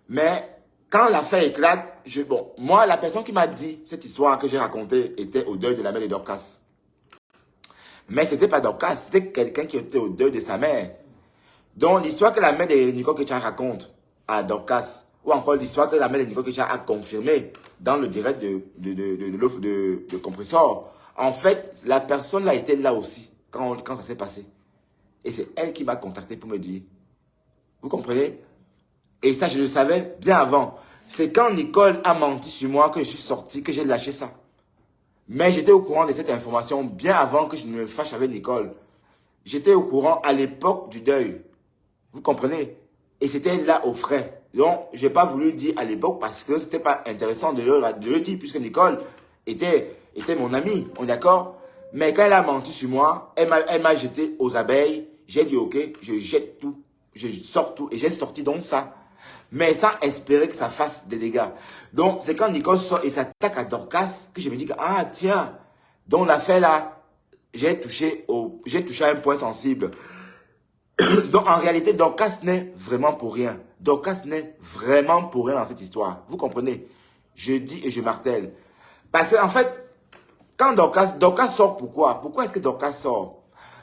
Mais quand l'affaire éclate, moi, la personne qui m'a dit cette histoire que j'ai racontée était au deuil de la mère de Dorcas. Mais ce n'était pas Dorcas, c'était quelqu'un qui était au deuil de sa mère. Donc, l'histoire que la mère de Nicole Kecha raconte à Dorcas, ou encore l'histoire que la mère de Nicole Kecha a confirmée dans le direct de l'offre de compresseur, en fait, la personne là était là aussi quand ça s'est passé. Et c'est elle qui m'a contacté pour me dire. Vous comprenez? Et ça, je le savais bien avant. C'est quand Nicole a menti sur moi que je suis sorti, que j'ai lâché ça. Mais j'étais au courant de cette information bien avant que je ne me fâche avec Nicole. J'étais au courant à l'époque du deuil. Vous comprenez? Et c'était là au frais. Donc, je n'ai pas voulu dire à l'époque parce que ce n'était pas intéressant de le dire puisque Nicole était mon amie. On est d'accord? Mais quand elle a menti sur moi, elle m'a jeté aux abeilles. J'ai dit ok, je jette tout, je sors tout et j'ai sorti donc ça. Mais sans espérer que ça fasse des dégâts. Donc, c'est quand Nicole sort et s'attaque à Dorcas que je me dis que, ah, tiens, donc l'affaire là, j'ai touché à un point sensible. Donc, en réalité, Dorcas n'est vraiment pour rien. Dorcas n'est vraiment pour rien dans cette histoire. Vous comprenez? Je dis et je martèle. Parce qu'en fait, quand Dorcas sort, pourquoi? Pourquoi est-ce que Dorcas sort?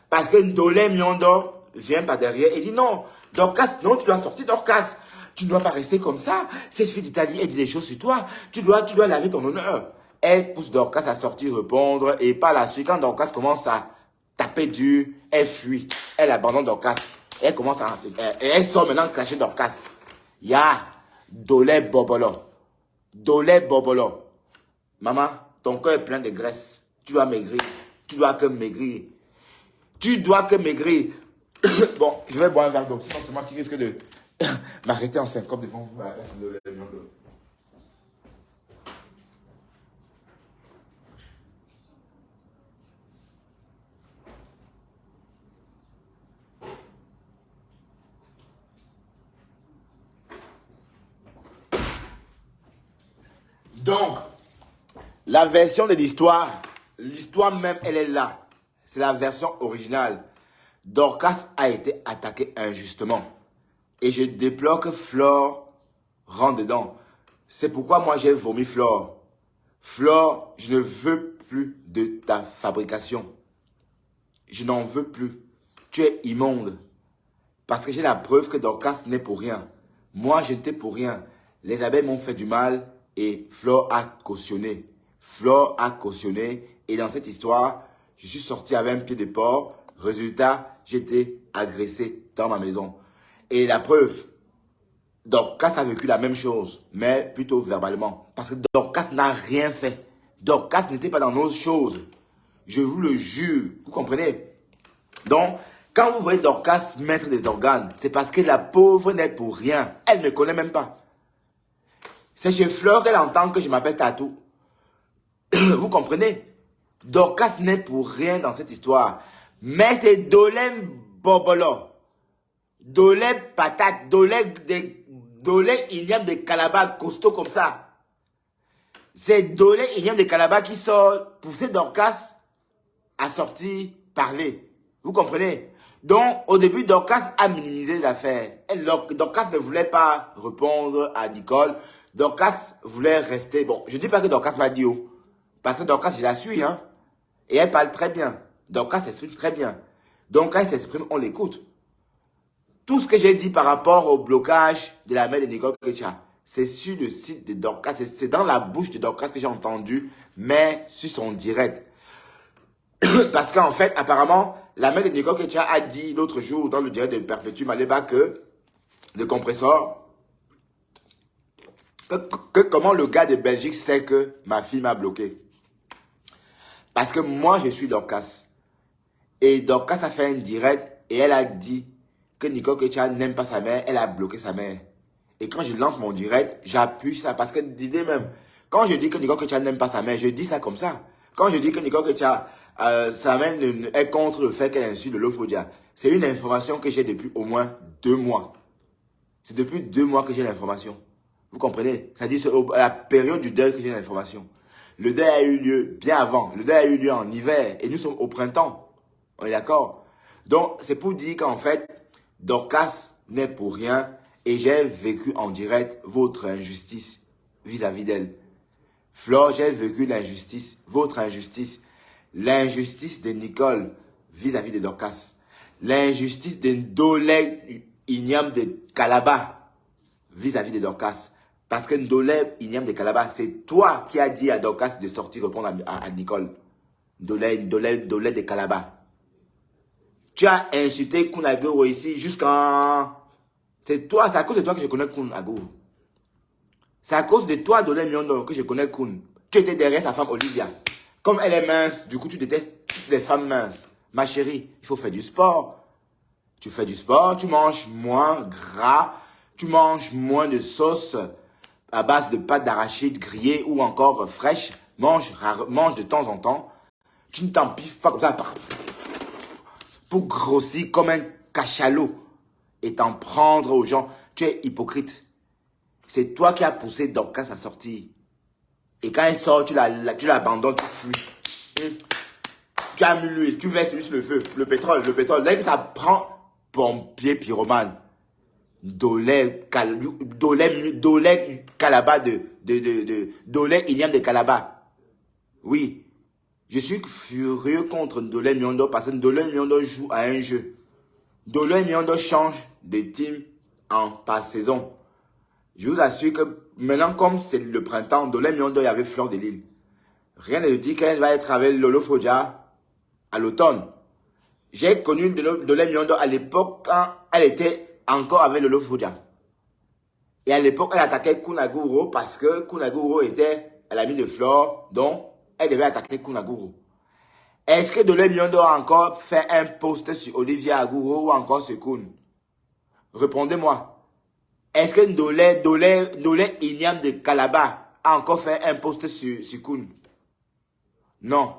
Parce que Ndolé Miondo vient par derrière et dit non, Dorcas, non, tu dois sortir Dorcas. Tu ne dois pas rester comme ça. Cette fille d'Italie, elle dit des choses sur toi. Tu dois laver ton honneur. Elle pousse Dorcas à sortir, répondre. Et par la suite, quand Dorcas commence à taper dur, elle fuit. Elle abandonne Dorcas. Elle commence à... Et elle sort maintenant clasher Dorcas. Ya, Dolé Bobolo. Dolé Bobolo. Maman, ton cœur est plein de graisse. Tu dois maigrir. Tu dois que maigrir. Tu dois que maigrir. Bon, je vais boire un verre d'eau. Sinon, c'est moi qui risque de... m'arrêter en syncope devant vous à la place de l'eau. Donc, la version de l'histoire même, elle est là. C'est la version originale. Dorcas a été attaqué injustement. Et je déplore que Flore rentre dedans. C'est pourquoi moi j'ai vomi Flore. Flore, je ne veux plus de ta fabrication. Je n'en veux plus. Tu es immonde. Parce que j'ai la preuve que Dorcas n'est pour rien. Moi, je n'étais pour rien. Les abeilles m'ont fait du mal et Flore a cautionné. Flore a cautionné. Et dans cette histoire, je suis sorti avec un pied de porc. Résultat, j'étais agressé dans ma maison. Et la preuve, Dorcas a vécu la même chose, mais plutôt verbalement. Parce que Dorcas n'a rien fait. Dorcas n'était pas dans nos choses. Je vous le jure. Vous comprenez? Donc, quand vous voyez Dorcas mettre des organes, c'est parce que la pauvre n'est pour rien. Elle ne connaît même pas. C'est chez Fleur qu'elle entend que je m'appelle Tatou. Vous comprenez? Dorcas n'est pour rien dans cette histoire. Mais c'est Dolé Bobolo. Dolé patate, Dolé igname de Calabar costaud comme ça. C'est Dolé igname de Calabar qui sort pousser Dorcas à sortir parler. Vous comprenez? Donc, au début, Dorcas a minimisé l'affaire. Dorcas ne voulait pas répondre à Nicole. Dorcas voulait rester. Bon, je ne dis pas que Dorcas m'a dit oh. Parce que Dorcas, je la suis, hein. Et elle parle très bien. Dorcas s'exprime très bien. Donc, quand elle s'exprime, on l'écoute. Tout ce que j'ai dit par rapport au blocage de la mère de Nicole Kecha, c'est sur le site de Dorcas. C'est dans la bouche de Dorcas que j'ai entendu, mais sur son direct. Parce qu'en fait, apparemment, la mère de Nicole Kecha a dit l'autre jour dans le direct de Perpétue Maléba que le compresseur, que comment le gars de Belgique sait que ma fille m'a bloqué. Parce que moi, je suis Dorcas. Et Dorcas a fait un direct et elle a dit que Nicole Kecha n'aime pas sa mère, elle a bloqué sa mère. Et quand je lance mon direct, j'appuie ça. Parce que l'idée même, quand je dis que Nicole Ketia n'aime pas sa mère, je dis ça comme ça. Quand je dis que Nicole Ketia, sa mère est contre le fait qu'elle insulte Lolofodia, c'est une information que j'ai depuis au moins 2 mois. C'est depuis 2 mois que j'ai l'information. Vous comprenez? C'est-à-dire à la période du deuil que j'ai l'information. Le deuil a eu lieu bien avant. Le deuil a eu lieu en hiver. Et nous sommes au printemps. On est d'accord? Donc, c'est pour dire qu'en fait, Dorcas n'est pour rien. Et j'ai vécu en direct votre injustice vis-à-vis d'elle. Flore, j'ai vécu l'injustice, votre injustice. L'injustice de Nicole vis-à-vis de Dorcas. L'injustice de Ndolé Ignam de Calabar vis-à-vis de Dorcas. Parce que Ndolé Ignam de Calabar, c'est toi qui as dit à Dorcas de sortir répondre à Nicole. Ndolé de Calabar. Tu as insulté Kun Aguro ici jusqu'en... C'est toi, c'est à cause de toi que je connais Kun Aguro. C'est à cause de toi, Ndolé Miondo, que je connais Kun. Tu étais derrière sa femme Olivia. Comme elle est mince, du coup tu détestes les femmes minces. Ma chérie, il faut faire du sport. Tu fais du sport, tu manges moins gras, tu manges moins de sauce à base de pâte d'arachide grillée ou encore fraîche. Mange de temps en temps. Tu ne t'empiffes pas comme ça pour grossir comme un cachalot et t'en prendre aux gens. Tu es hypocrite. C'est toi qui as poussé Dorcas à sortir. Et quand elle sort, tu l'abandonnes, tu fuis. Tu as mis l'huile, tu verses juste le feu, le pétrole. Dès que ça prend, pompier pyromane. Dolé Calaba Dolé Ignam de Calaba. Oui. Je suis furieux contre Ndolé Miondo parce que Ndolé Miondo joue à un jeu. Ndolé Miondo change de team par saison. Je vous assure que maintenant, comme c'est le printemps, Ndolé Miondo, il y avait Fleur de Lille. Rien ne dit qu'elle va être avec Lolo Fodia à l'automne. J'ai connu Ndolé Miondo à l'époque quand elle était encore avec Lolo Fodia. Et à l'époque, elle attaquait Kun Aguro parce que Kun Aguro était l'ami de Flore, donc elle devait attaquer Kun Aguro. Est-ce que Ndolé Miondo a encore fait un post sur Olivia Aguro ou encore sur Kun? Répondez-moi. Est-ce que Ndolé Ignam de Calabar a encore fait un post sur Kun? Non.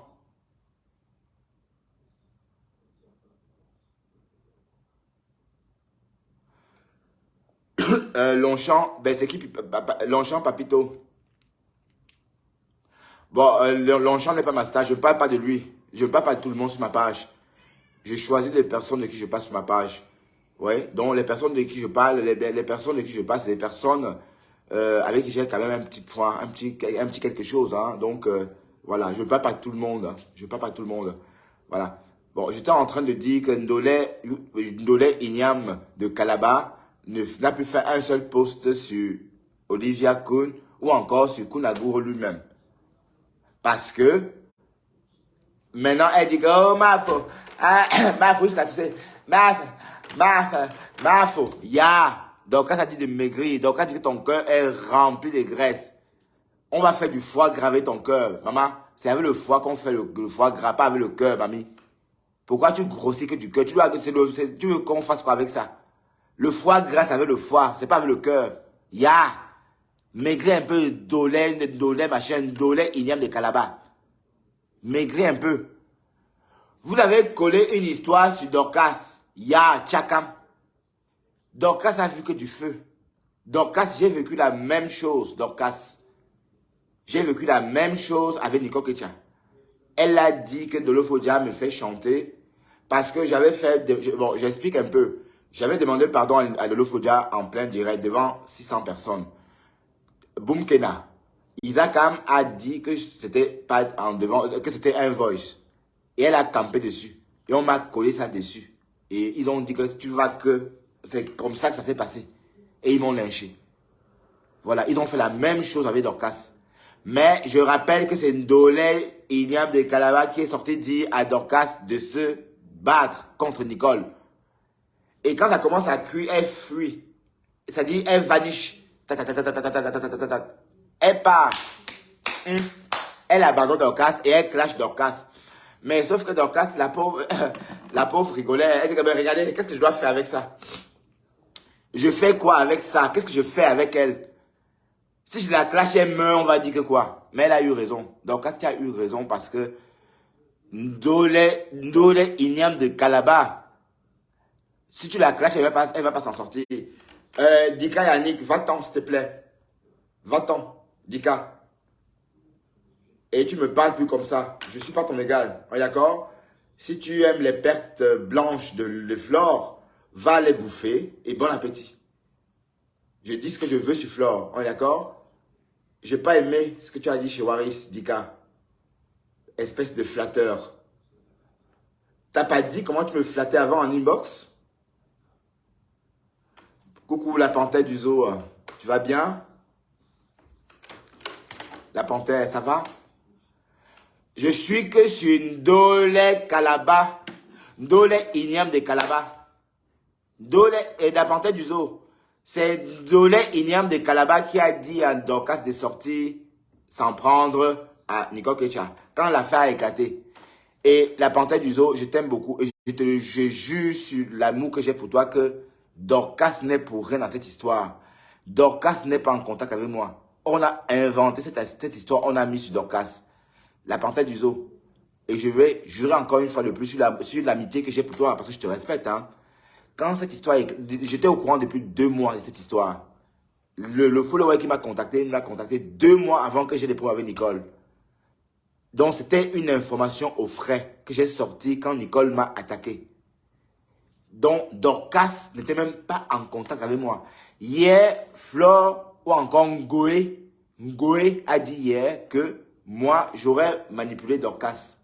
Longchamp, ben c'est qui Longchamp Papito? Bon, Longchamp n'est pas ma star, je ne parle pas de lui. Je ne parle pas de tout le monde sur ma page. Je choisis les personnes de qui je passe sur ma page. Ouais, donc les personnes de qui je parle, les personnes de qui je passe, c'est des personnes avec qui j'ai quand même un petit point, un petit quelque chose. Hein. Donc, voilà, je ne parle pas de tout le monde. Hein. Je ne parle pas de tout le monde. Voilà. Bon, j'étais en train de dire que Ndolé Ignam de Calabar n'a pu faire un seul post sur Olivia Kun ou encore sur Kun Aguro lui-même. Parce que maintenant, elle dit que oh, Mafo, jusqu'à tout ça, Mafo, Donc, quand ça dit de maigrir, donc quand ça dit que ton cœur est rempli de graisse, on va faire du foie gras avec ton cœur. Maman, c'est avec le foie qu'on fait le foie gras, pas avec le cœur, mamie. Pourquoi tu grossis que du cœur? Tu veux qu'on fasse quoi avec ça? Le foie gras, c'est avec le foie, c'est pas avec le cœur. Maigrir un peu, Ndolé, machin, Ndolé Ignam de Calabar. Maigrir un peu. Vous avez collé une histoire sur Dorcas. Tchakam. Dorcas a vu que du feu. Dorcas, j'ai vécu la même chose, Dorcas. J'ai vécu la même chose avec Nicole Ketia. Elle a dit que Lolofodia me fait chanter parce que j'avais fait... Bon, j'explique un peu. J'avais demandé pardon à Lolofodia en plein direct devant 600 personnes. Boum Kena. Isakam a dit que c'était pas en devant, que c'était un voice. Et elle a campé dessus. Et on m'a collé ça dessus. Et ils ont dit que tu vas que... C'est comme ça que ça s'est passé. Et ils m'ont lynché. Voilà, ils ont fait la même chose avec Dorcas. Mais je rappelle que c'est Ndolé Ignam de Calabar qui est sorti dire à Dorcas de se battre contre Nicole. Et quand ça commence à cuire, elle fuit. C'est-à-dire, elle vaniche. Elle part. Elle abandonne Dorcas et elle clash Dorcas. Mais sauf que Dorcas, la pauvre rigolait. Elle dit que, regardez, qu'est-ce que je dois faire avec ça? Je fais quoi avec ça? Qu'est-ce que je fais avec elle? Si je la clash, elle meurt, on va dire que quoi? Mais elle a eu raison. Donc, Dorcas qui a eu raison parce que Ndole Ignam de Calabar, si tu la clashes, elle va pas s'en sortir. Dika Yannick, va-t'en, s'il te plaît. Va-t'en, Dika. Et tu me parles plus comme ça. Je ne suis pas ton égal. D'accord? Si tu aimes les pertes blanches de Flore, va les bouffer et bon appétit. Je dis ce que je veux sur Flore. D'accord? Je n'ai pas aimé ce que tu as dit chez Waris, Dika. Espèce de flatteur. T'as pas dit comment tu me flattais avant en inbox? Coucou la panthère du zoo. Tu vas bien? La panthère, ça va? Je suis que sur Ndole Kalaba. Ndole Ignam de Kalaba. Ndole et la panthère du zoo. C'est Ndole Ignam de Kalaba qui a dit à Dorcas de sortir s'en prendre à Nicole Kecha. Quand l'affaire a éclaté. Et la panthère du zoo, je t'aime beaucoup. Et je jure sur l'amour que j'ai pour toi que Dorcas n'est pour rien dans cette histoire. Dorcas n'est pas en contact avec moi. On a inventé cette histoire, on a mis sur Dorcas. La panthère du zoo. Et je vais jurer encore une fois de plus sur l'amitié que j'ai pour toi, parce que je te respecte. Hein. Quand cette histoire, j'étais au courant depuis 2 mois de cette histoire. Le follower qui m'a contacté, il m'a contacté 2 mois avant que j'ai des problèmes avec Nicole. Donc c'était une information au frais que j'ai sortie quand Nicole m'a attaqué. Donc Dorcas n'était même pas en contact avec moi. Hier, Flore ou encore Ngoé a dit hier que moi, j'aurais manipulé Dorcas.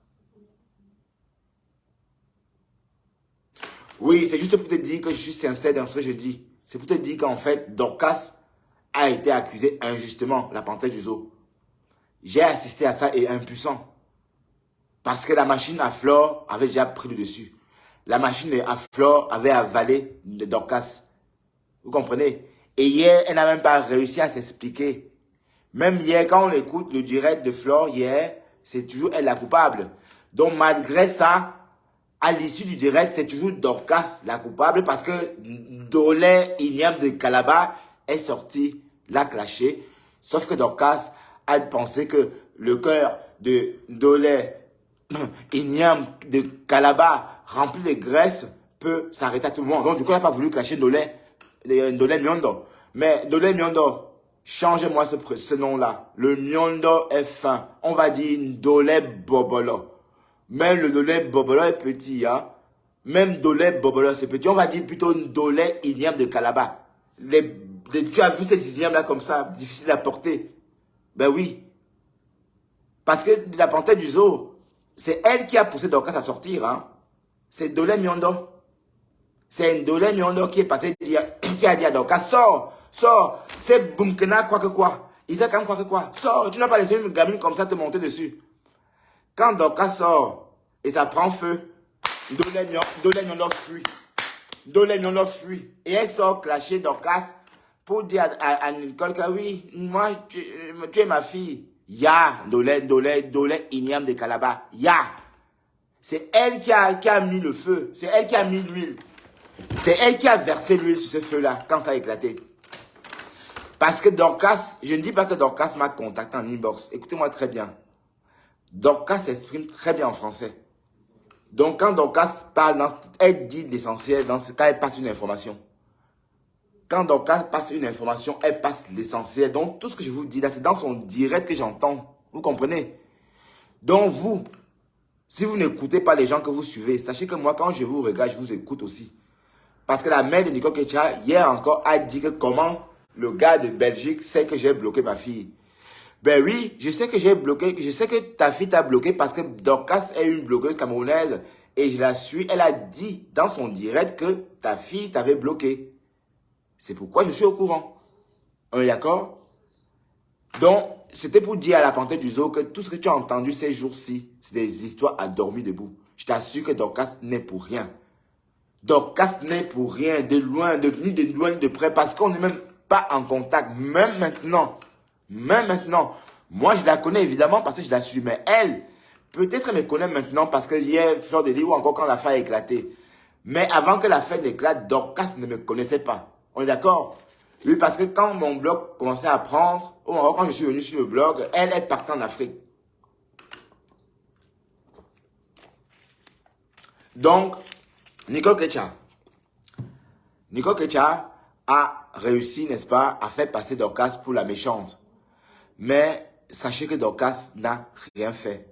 Oui, c'est juste pour te dire que je suis sincère dans ce que je dis. C'est pour te dire qu'en fait, Dorcas a été accusée injustement, la panthère du zoo. J'ai assisté à ça et impuissant. Parce que la machine à Flore avait déjà pris le dessus. La machine à Flore avait avalé Dorcas. Vous comprenez? Et hier, elle n'a même pas réussi à s'expliquer. Même hier, quand on écoute le direct de Flore, hier, c'est toujours elle la coupable. Donc, malgré ça, à l'issue du direct, c'est toujours Dorcas la coupable parce que Ndole Ignam de Calabar est sorti, l'a clashé. Sauf que Dorcas a pensé que le cœur de Ndole Ignam de Calabar rempli de graisse peut s'arrêter à tout moment. Donc, du coup, elle n'a pas voulu clasher Ndole Miondo. Mais Ndole Miondo, changez-moi ce nom-là. Le Miondo est fin. On va dire Ndole Bobolo. Même le Ndole Bobolo est petit. Hein? Même Ndole Bobolo, c'est petit. On va dire plutôt Ndole Ignam de Calabar. Tu as vu ces ignames-là comme ça, difficile à porter. Ben oui. Parce que la panthère du zoo, c'est elle qui a poussé Dorcas à sortir. Hein? C'est Ndole Miondo. C'est Ndole Miondo qui est passé, qui a dit à Dorcas, sors, c'est Boumkena quoi que quoi. Isaac quoi que quoi, sors, tu n'as pas laissé une gamine comme ça te monter dessus. Quand Dorcas sort et ça prend feu, Ndole Miondo fuit. Ndole Miondo fuit. Et elle sort clasher Dorcas pour dire à Nicole que oui, moi, tu es ma fille. Ya, Ndole Ignam de Calabar. Ya. C'est elle qui a mis le feu. C'est elle qui a mis l'huile. C'est elle qui a versé l'huile sur ce feu-là quand ça a éclaté. Parce que Dorcas, je ne dis pas que Dorcas m'a contacté en inbox. Écoutez-moi très bien. Dorcas s'exprime très bien en français. Donc quand Dorcas parle, elle dit l'essentiel. Dans ce cas, elle passe une information. Quand Dorcas passe une information, elle passe l'essentiel. Donc tout ce que je vous dis là, c'est dans son direct que j'entends. Vous comprenez? Donc vous, si vous n'écoutez pas les gens que vous suivez, sachez que moi, quand je vous regarde, je vous écoute aussi. Parce que la mère de Nicole Kecha, hier encore, a dit que comment le gars de Belgique sait que j'ai bloqué ma fille. Ben oui, je sais que j'ai bloqué, je sais que ta fille t'a bloqué parce que Dorcas est une bloqueuse camerounaise et je la suis. Elle a dit dans son direct que ta fille t'avait bloqué. C'est pourquoi je suis au courant. On est d'accord? Donc, c'était pour dire à la panthère du zoo que tout ce que tu as entendu ces jours-ci, c'est des histoires à dormir debout. Je t'assure que Dorcas n'est pour rien. Dorcas n'est pour rien, ni de loin ni de près, parce qu'on n'est même pas en contact, même maintenant. Moi, je la connais évidemment parce que je la suis, mais elle, peut-être elle me connaît maintenant parce que hier, Fleur de Lys ou encore quand l'affaire a éclaté. Mais avant que l'affaire n'éclate, Dorcas ne me connaissait pas. On est d'accord? Oui, parce que quand mon blog commençait à prendre, au Maroc, quand je suis venu sur le blog, elle partait en Afrique. Donc, Nicole Ketcha a réussi, n'est-ce pas, à faire passer Dorcas pour la méchante. Mais sachez que Dorcas n'a rien fait.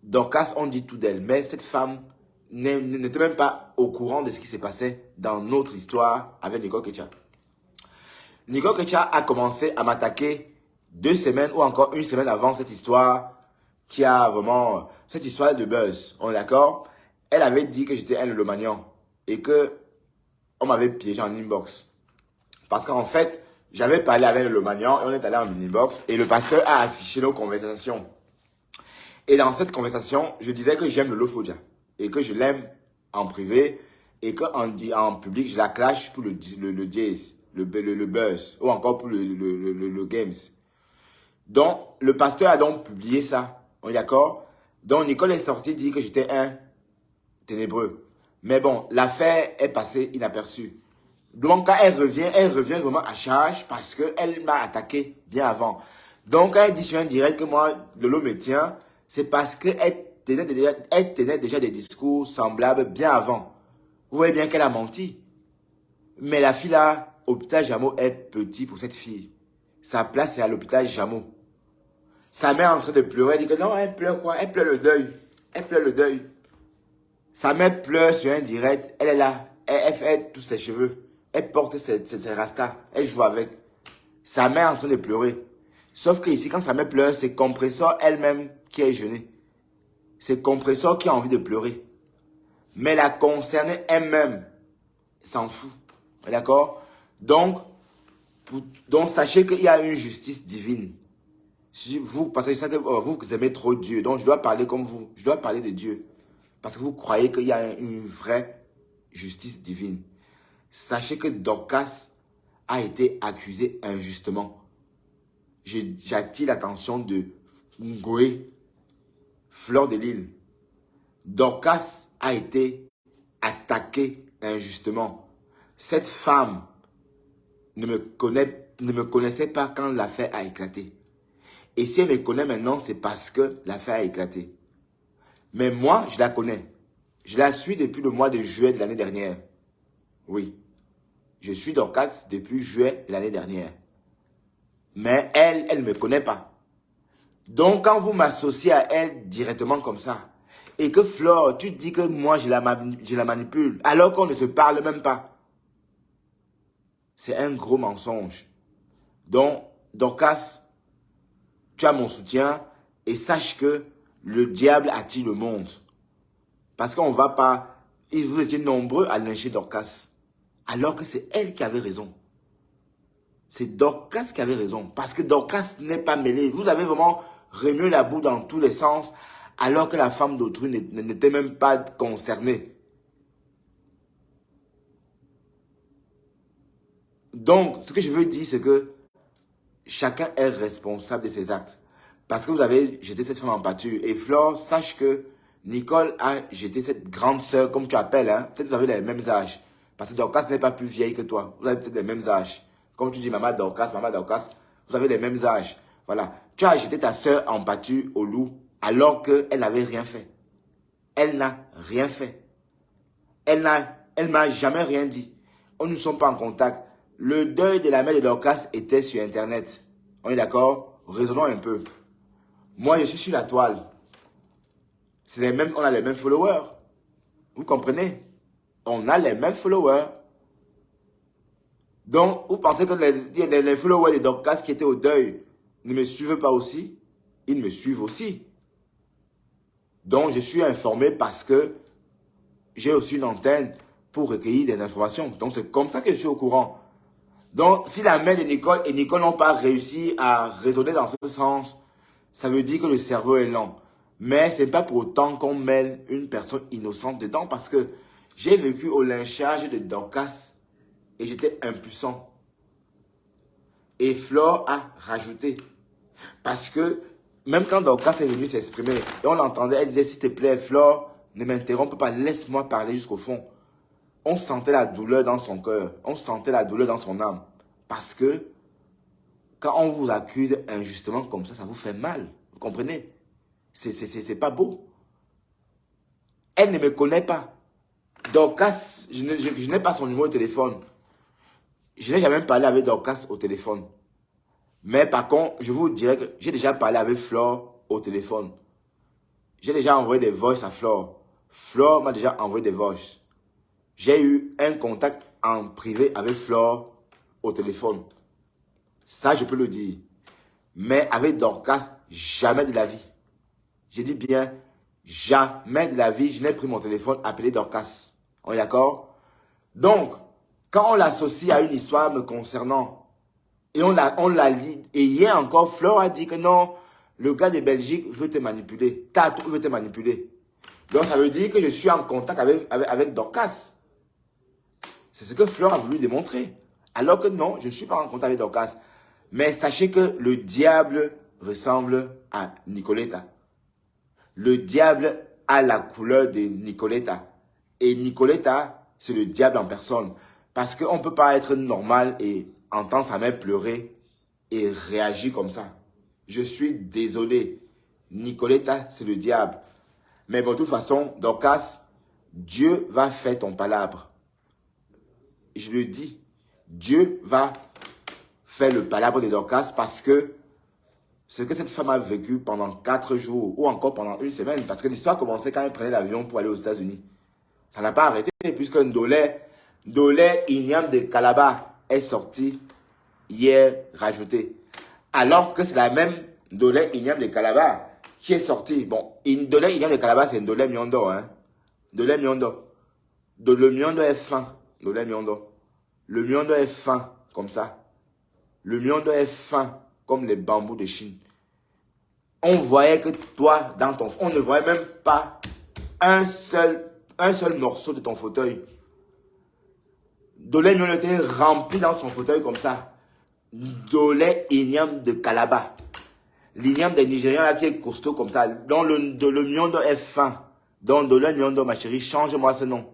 Dorcas, on dit tout d'elle, mais cette femme n'était même pas au courant de ce qui s'est passé dans notre histoire avec Nicole Ketcha. Nicole Ketcha a commencé à m'attaquer 2 semaines ou encore 1 semaine avant cette histoire qui a vraiment... Cette histoire de buzz, on est d'accord? Elle avait dit que j'étais un lélomanian et que on m'avait piégé en inbox. Parce qu'en fait, j'avais parlé avec le lélomanian et on est allé en inbox et le pasteur a affiché nos conversations. Et dans cette conversation, je disais que j'aime le Lofodja et que je l'aime en privé et qu'en public, je la clash pour le jazz, le buzz ou encore pour le games. Donc, le pasteur a donc publié ça. On est d'accord? Donc, Nicole est sortie dire que j'étais un ténébreux. Mais bon, l'affaire est passée inaperçue. Donc, quand elle revient vraiment à charge parce qu'elle m'a attaqué bien avant. Donc, quand elle dit sur un direct que moi, Lolo me tient, c'est parce qu'elle tenait déjà des discours semblables bien avant. Vous voyez bien qu'elle a menti. Mais la fille là, hôpital Jameau est petit pour cette fille. Sa place est à l'hôpital Jameau. Sa mère est en train de pleurer. Elle dit que non, elle pleure quoi? Elle pleure le deuil. Elle pleure le deuil. Sa mère pleure sur un direct. Elle est là. Elle fait tous ses cheveux. Elle porte ses rastas. Elle joue avec. Sa mère est en train de pleurer. Sauf que ici, quand sa mère pleure, c'est Compressor elle-même qui est gênée. C'est Compressor qui a envie de pleurer. Mais la concernée elle-même s'en fout. D'accord? Donc, sachez qu'il y a une justice divine. Si vous, parce que je sais que vous aimez trop Dieu. Donc, je dois parler comme vous. Je dois parler de Dieu. Parce que vous croyez qu'il y a une vraie justice divine. Sachez que Dorcas a été accusée injustement. J'attire l'attention de Ngoé, Fleur de Lille. Dorcas a été attaquée injustement. Cette femme ne me connaissait pas quand l'affaire a éclaté. Et si elle me connaît maintenant, c'est parce que l'affaire a éclaté. Mais moi, je la connais. Je la suis depuis le mois de juillet de l'année dernière. Oui. Je suis Dorcas depuis juillet de l'année dernière. Mais elle ne me connaît pas. Donc, quand vous m'associez à elle directement comme ça, et que Flore, tu dis que moi, je la manipule, alors qu'on ne se parle même pas, c'est un gros mensonge. Donc, Dorcas, tu as mon soutien et sache que le diable attire le monde. Parce qu'on ne va pas... Vous étiez nombreux à lyncher Dorcas. Alors que c'est elle qui avait raison. C'est Dorcas qui avait raison. Parce que Dorcas n'est pas mêlée. Vous avez vraiment remué la boue dans tous les sens. Alors que la femme d'autrui n'était même pas concernée. Donc, ce que je veux dire, c'est que chacun est responsable de ses actes. Parce que vous avez jeté cette femme en pâture. Et Flore, sache que Nicole a jeté cette grande sœur, comme tu appelles. Hein? Peut-être que vous avez les mêmes âges. Parce que Dorcas n'est pas plus vieille que toi. Vous avez peut-être les mêmes âges. Comme tu dis, maman Dorcas, vous avez les mêmes âges. Voilà. Tu as jeté ta sœur en pâture au loup alors qu'elle n'avait rien fait. Elle n'a rien fait. Elle m'a jamais rien dit. On ne sommes pas en contact. Le deuil de la mère de Dorcas était sur Internet. On est d'accord? Raisonnons un peu. Moi, je suis sur la toile. On a les mêmes followers. Vous comprenez? On a les mêmes followers. Donc, vous pensez que les followers de Dorcas qui étaient au deuil ne me suivent pas aussi? Ils me suivent aussi. Donc, je suis informé parce que j'ai aussi une antenne pour recueillir des informations. Donc, c'est comme ça que je suis au courant. Donc, si la mère de Nicole et Nicole n'ont pas réussi à raisonner dans ce sens, ça veut dire que le cerveau est lent. Mais ce n'est pas pour autant qu'on mêle une personne innocente dedans parce que j'ai vécu au lynchage de Dorcas et j'étais impuissant. Et Flore a rajouté. Parce que même quand Dorcas est venue s'exprimer, et on l'entendait, elle disait, s'il te plaît, Flore, ne m'interrompe pas, laisse-moi parler jusqu'au fond. on sentait la douleur dans son cœur. On sentait la douleur dans son âme. Parce que quand on vous accuse injustement comme ça vous fait mal. Vous comprenez? C'est pas beau. Elle ne me connaît pas. Dorcas, je n'ai pas son numéro de téléphone. Je n'ai jamais parlé avec Dorcas au téléphone. Mais par contre, je vous dirais que j'ai déjà parlé avec Flore au téléphone. J'ai déjà envoyé des voices à Flore. Flore m'a déjà envoyé des voices. J'ai eu un contact en privé avec Flore au téléphone. Ça, je peux le dire. Mais avec Dorcas, jamais de la vie. J'ai dit bien, jamais de la vie, je n'ai pris mon téléphone appelé Dorcas. On est d'accord? Donc, quand on l'associe à une histoire me concernant, et on la lit, et hier encore, Flore a dit que non, le gars de Belgique veut te manipuler. Tatou veut te manipuler. Donc, ça veut dire que je suis en contact avec Dorcas. C'est ce que Flore a voulu démontrer. Alors que non, je ne suis pas en contact avec Dorcas. Mais sachez que le diable ressemble à Nicoletta. Le diable a la couleur de Nicoletta. Et Nicoletta, c'est le diable en personne. Parce qu'on ne peut pas être normal et entendre sa mère pleurer et réagir comme ça. Je suis désolé. Nicoletta, c'est le diable. Mais bon, de toute façon, Dorcas, Dieu va faire ton palabre. Je le dis. Dieu va faire le palabre de Dorcas parce que ce que cette femme a vécu pendant 4 jours ou encore pendant 1 semaine, parce que l'histoire commençait quand elle prenait l'avion pour aller aux États-Unis. Ça n'a pas arrêté puisque Ndolé Ignam de Calabar est sorti hier rajouté. Alors que c'est la même Ndolé Ignam de Calabar qui est sorti. Bon, Ndolé Ignam de Calabar, c'est Ndolé Miondo. Hein? Ndolé Miondo. Le Miondo est fin. Ndolé Miondo. Le Miondo est fin comme ça. Le Miondo est fin comme les bambous de Chine. On voyait que toi, dans ton... On ne voyait même pas un seul morceau de ton fauteuil. Ndolé Miondo était rempli dans son fauteuil comme ça. Ndolé Ignam de Calabar. L'ignam des Nigérians là qui est costaud comme ça. Donc le Miondo est fin. Donc Ndolé Miondo, ma chérie, change-moi ce nom.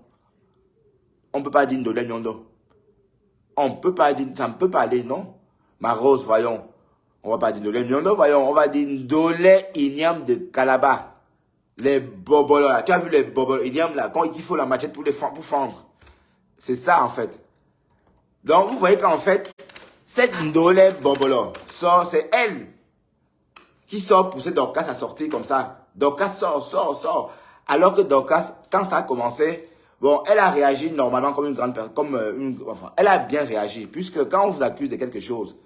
On ne peut pas dire Ndolé Miondo. On ne peut pas dire, ça ne peut pas aller, non? Ma Rose, voyons. On ne va pas dire Ndolé Miondo, voyons. On va dire Ndolé Ignam de Calabar. Les bobolos là. Tu as vu les bobolos Ignam là, quand il faut la machette pour fendre. C'est ça en fait. Donc vous voyez qu'en fait, cette Ndolé bobolo sort, c'est elle qui sort pousser Dorcas à sortir comme ça. Dorcas sort. Alors que Dorcas, quand ça a commencé, bon, elle a réagi normalement comme une grande personne, enfin, elle a bien réagi. Puisque quand on vous accuse de quelque chose,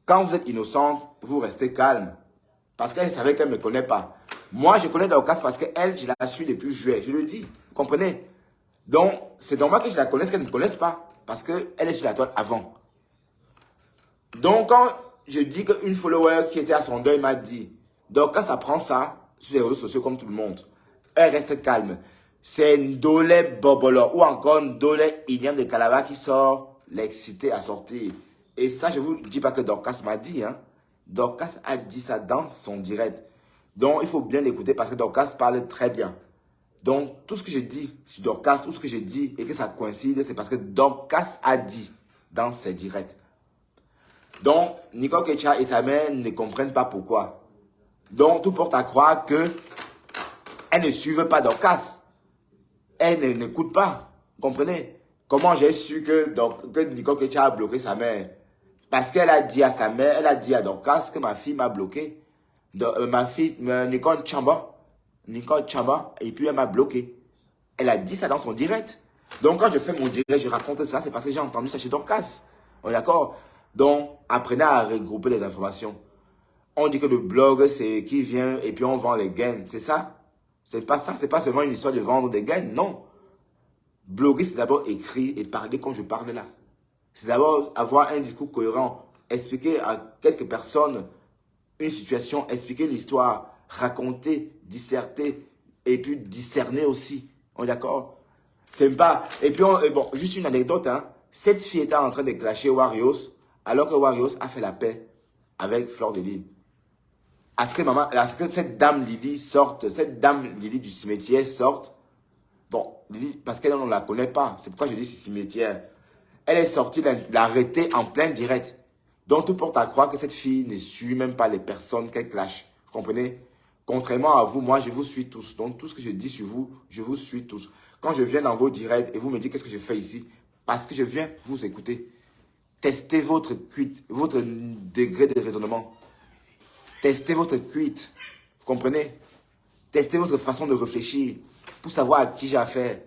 quand vous êtes innocent, vous restez calme. Parce qu'elle savait qu'elle ne me connaît pas. Moi, je connais Dorcas parce qu'elle, je la suis depuis juillet. Je le dis, vous comprenez? Donc, c'est normal que je la connaisse, qu'elle ne me connaisse pas. Parce qu'elle est sur la toile avant. Donc, quand je dis qu'une follower qui était à son deuil m'a dit, Dorcas apprend ça sur les réseaux sociaux comme tout le monde. Elle reste calme. C'est Ndolé Bobolo ou encore Ndolé Ignam de Calabar qui sort l'excité à sortir. Et ça, je ne vous dis pas que Dorcas m'a dit. Hein. Dorcas a dit ça dans son direct. Donc, il faut bien l'écouter parce que Dorcas parle très bien. Donc, tout ce que je dis sur Dorcas, tout ce que je dis et que ça coïncide, c'est parce que Dorcas a dit dans ses directs. Donc, Nicole Kecha et sa mère ne comprennent pas pourquoi. Donc, tout porte à croire que elles ne suivent pas Dorcas. Elles n'écoutent pas. Vous comprenez? Comment j'ai su que Nicole Kecha a bloqué sa mère? Parce qu'elle a dit à sa mère, elle a dit à Dorcas que ma fille m'a bloqué. Ma fille, Nicole Chamba, et puis elle m'a bloqué. Elle a dit ça dans son direct. Donc, quand je fais mon direct, je raconte ça, c'est parce que j'ai entendu ça chez Dorcas. On est d'accord? Donc, apprenez à regrouper les informations. On dit que le blog, c'est qui vient et puis on vend les gains. C'est ça? C'est pas ça. C'est pas seulement une histoire de vendre des gains. Non. Bloguer, c'est d'abord écrire et parler comme je parle là. C'est d'abord avoir un discours cohérent. Expliquer à quelques personnes une situation, expliquer l'histoire, raconter, disserter et puis discerner aussi. On est d'accord? C'est pas... Et puis, bon, juste une anecdote. Hein. Cette fille était en train de clasher Warriors alors que Warriors a fait la paix avec Fleur de Lille. À ce que cette dame Lily sorte, cette dame Lily du cimetière sorte Bon, parce qu'elle, on ne la connaît pas. C'est pourquoi je dis c'est cimetière. Elle est sortie, l'arrêter en plein direct. Donc, tout porte à croire que cette fille ne suit même pas les personnes qu'elle clash. Vous comprenez? Contrairement à vous, moi, je vous suis tous. Donc, tout ce que je dis sur vous, je vous suis tous. Quand je viens dans vos directs et vous me dites qu'est-ce que je fais ici, parce que je viens vous écouter. Testez votre cuite, votre degré de raisonnement. Testez votre cuite. Vous comprenez? Testez votre façon de réfléchir pour savoir à qui j'ai affaire.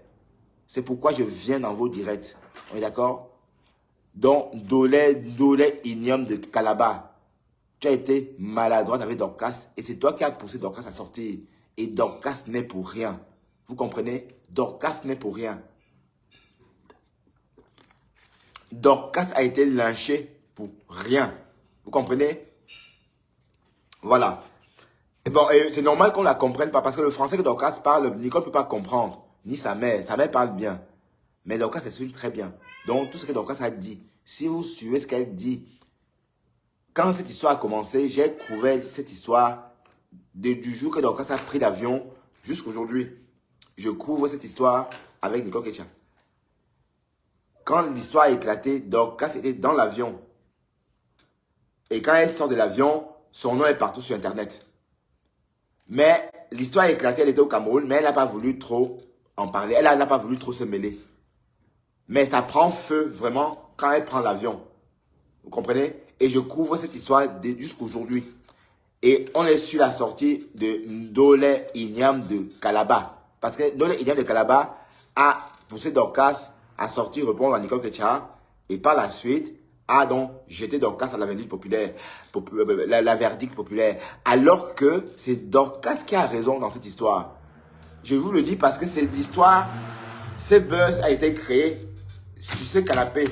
C'est pourquoi je viens dans vos directs. On est d'accord? Donc, Dolé Igname de Calabar. Tu as été maladroite avec Dorcas et c'est toi qui as poussé Dorcas à sortir. Et Dorcas n'est pour rien. Vous comprenez? Dorcas n'est pour rien. Dorcas a été lynché pour rien. Vous comprenez? Voilà. Et bon, c'est normal qu'on ne la comprenne pas parce que le français que Dorcas parle, Nicole ne peut pas comprendre. Ni sa mère. Sa mère parle bien. Mais Dorcas s'exprime très bien. Donc, tout ce que Dorcas a dit, si vous suivez ce qu'elle dit, quand cette histoire a commencé, j'ai couvert cette histoire du jour que Dorcas a pris l'avion jusqu'aujourd'hui. Je couvre cette histoire avec Nicole Ketcha. Quand l'histoire a éclaté, Dorcas était dans l'avion. Et quand elle sort de l'avion, son nom est partout sur Internet. Mais l'histoire a éclaté, elle était au Cameroun, mais elle n'a pas voulu trop en parler. Elle n'a pas voulu trop se mêler. Mais ça prend feu, vraiment, quand elle prend l'avion. Vous comprenez? Et je couvre cette histoire jusqu'aujourd'hui. Et on est sur la sortie de Ndolé Igname de Calabar. Parce que Ndolé Igname de Calabar a poussé Dorcas à sortir répondre à Nicole Ketcha. Et par la suite, a donc jeté Dorcas à la verdict populaire. La verdict populaire. Alors que c'est Dorcas qui a raison dans cette histoire. Je vous le dis parce que c'est l'histoire. Ce buzz a été créé sur ce canapé.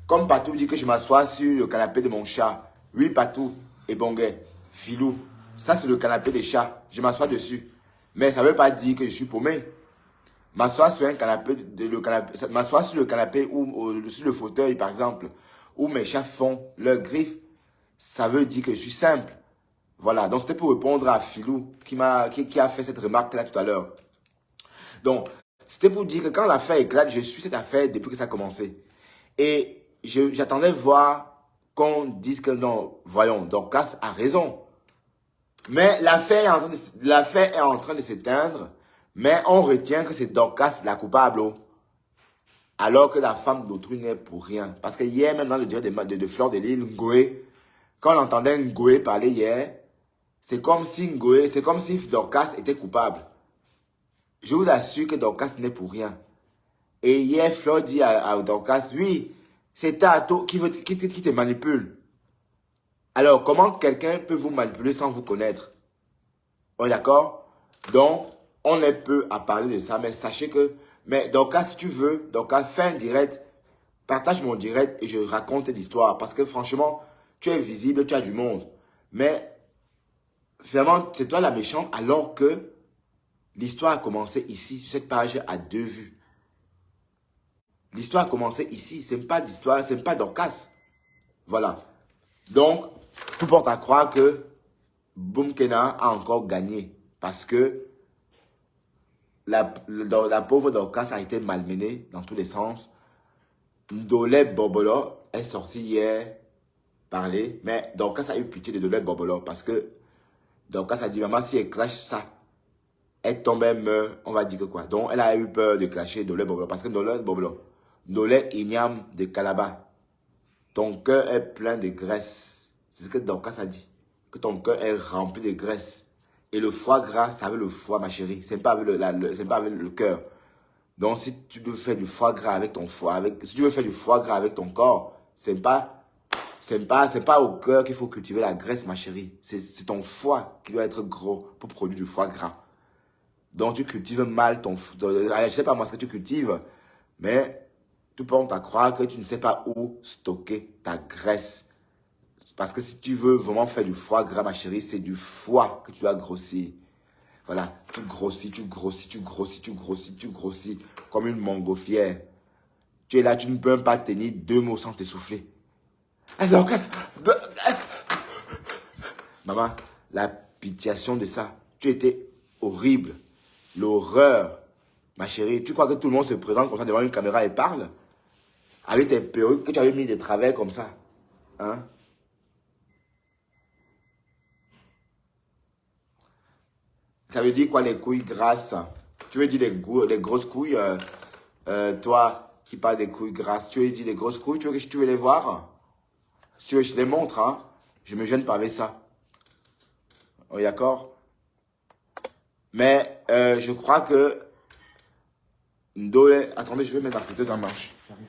Comme Patou dit que je m'assois sur le canapé de mon chat. Oui, Patou et Bonguet, Filou. Ça, c'est le canapé des chats. Je m'assois dessus. Mais ça ne veut pas dire que je suis paumé. M'asseoir sur un canapé, m'asseoir sur le canapé ou sur le fauteuil, par exemple, où mes chats font leurs griffes, ça veut dire que je suis simple. Voilà. Donc, c'était pour répondre à Filou qui a fait cette remarque-là tout à l'heure. Donc, c'était pour dire que quand l'affaire éclate, je suis cette affaire depuis que ça a commencé. Et j'attendais voir qu'on dise que non, voyons, Dorcas a raison. Mais l'affaire est en train de s'éteindre, mais on retient que c'est Dorcas la coupable. Alors que la femme d'autrui n'est pour rien. Parce que hier, même dans le direct de Fleur de Lille, Ngoé, quand on entendait Ngoé parler hier, c'est comme si Dorcas était coupable. Je vous assure que Dorcas n'est pour rien. Et hier, Fleur dit à Dorcas, oui, c'est Tato qui te manipule. Alors, comment quelqu'un peut vous manipuler sans vous connaître? On est d'accord? Donc, on est peu à parler de ça, mais sachez que, mais Dorcas, si tu veux, Dorcas, fais un direct, partage mon direct et je raconte l'histoire. Parce que franchement, tu es visible, tu as du monde. Mais, finalement, c'est toi la méchante alors que l'histoire a commencé ici, sur cette page à 2 vues. L'histoire a commencé ici. C'est pas l'histoire, c'est pas Dorcas. Voilà. Donc, tout porte à croire que Boumkena a encore gagné. Parce que la pauvre Dorcas a été malmenée dans tous les sens. Ndolé Bobolo est sorti hier parler. Mais Dorcas a eu pitié de Ndolé Bobolo. Parce que Dorcas a dit, maman, si elle clash ça, elle tombe, elle meurt, on va dire que quoi. Donc, elle a eu peur de clasher Ndolé Bobolo. Parce que Ndolé Bobolo, Ndolé Igname de Calabar, ton cœur est plein de graisse. C'est ce que Dorcas a dit. Que ton cœur est rempli de graisse. Et le foie gras, c'est avec le foie, ma chérie. C'est pas avec le cœur. Donc, si tu veux faire du foie gras avec ton foie, si tu veux faire du foie gras avec ton corps, c'est pas au cœur qu'il faut cultiver la graisse, ma chérie. C'est ton foie qui doit être gros pour produire du foie gras. Donc, tu cultives mal ton foie. Je sais pas moi ce que tu cultives, mais tu portes à croire que tu ne sais pas où stocker ta graisse. Parce que si tu veux vraiment faire du foie gras, ma chérie, c'est du foie que tu dois grossir. Voilà, tu grossis, tu grossis, tu grossis, tu grossis, tu grossis, comme une montgolfière. Tu es là, tu ne peux même pas tenir 2 mots sans t'essouffler. Alors, maman, la pitiation de ça, tu étais horrible. L'horreur. Ma chérie, tu crois que tout le monde se présente comme ça devant une caméra et parle? Avec tes perruques que tu avais mis de travers comme ça. Hein? Ça veut dire quoi les couilles grasses? Tu veux dire les grosses couilles, toi qui parles des couilles grasses, tu veux dire les grosses couilles, tu veux les voir? Si tu veux, je te les montre, hein? Je me gêne pas avec ça. Oui, d'accord? Mais je crois que Ndole... Attendez, je vais mettre la friteuse en marche. J'arrive.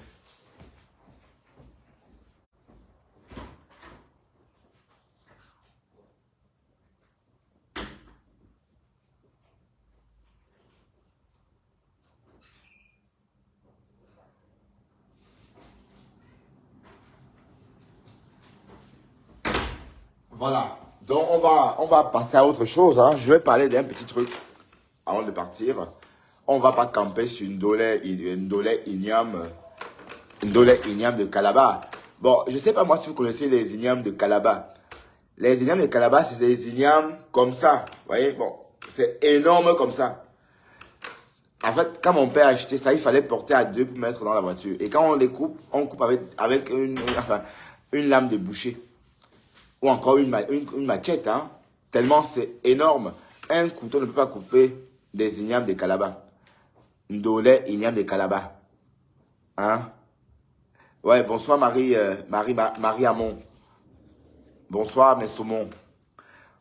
Voilà. Donc, on va passer à autre chose. Hein. Je vais parler d'un petit truc avant de partir. On ne va pas camper sur une dolé igname de Calabar. Bon, je ne sais pas moi si vous connaissez les ignames de Calabar. Les ignames de Calabar, c'est des ignames comme ça. Vous voyez, bon, c'est énorme comme ça. En fait, quand mon père a acheté ça, il fallait porter à deux pour mettre dans la voiture. Et quand on les coupe, on coupe avec une lame de boucher. Ou encore une machette, hein. Tellement c'est énorme. Un couteau ne peut pas couper des ignames de Calabar. Ndolé, igname de Calabar. Hein? Ouais, bonsoir Marie Amon. Bonsoir mes saumons.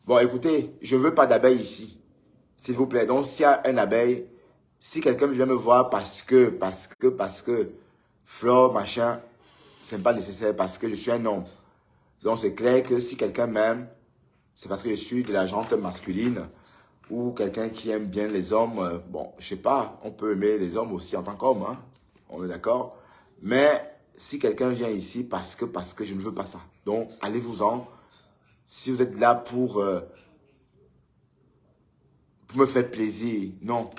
Bon, écoutez, je ne veux pas d'abeilles ici. S'il vous plaît. Donc, s'il y a une abeille, si quelqu'un vient me voir parce que, Flore, machin, ce n'est pas nécessaire parce que je suis un homme. Donc, c'est clair que si quelqu'un m'aime, c'est parce que je suis de la gente masculine ou quelqu'un qui aime bien les hommes. Bon, je sais pas, on peut aimer les hommes aussi en tant qu'homme, hein. On est d'accord. Mais si quelqu'un vient ici parce que je ne veux pas ça. Donc, allez-vous-en. Si vous êtes là pour me faire plaisir, non.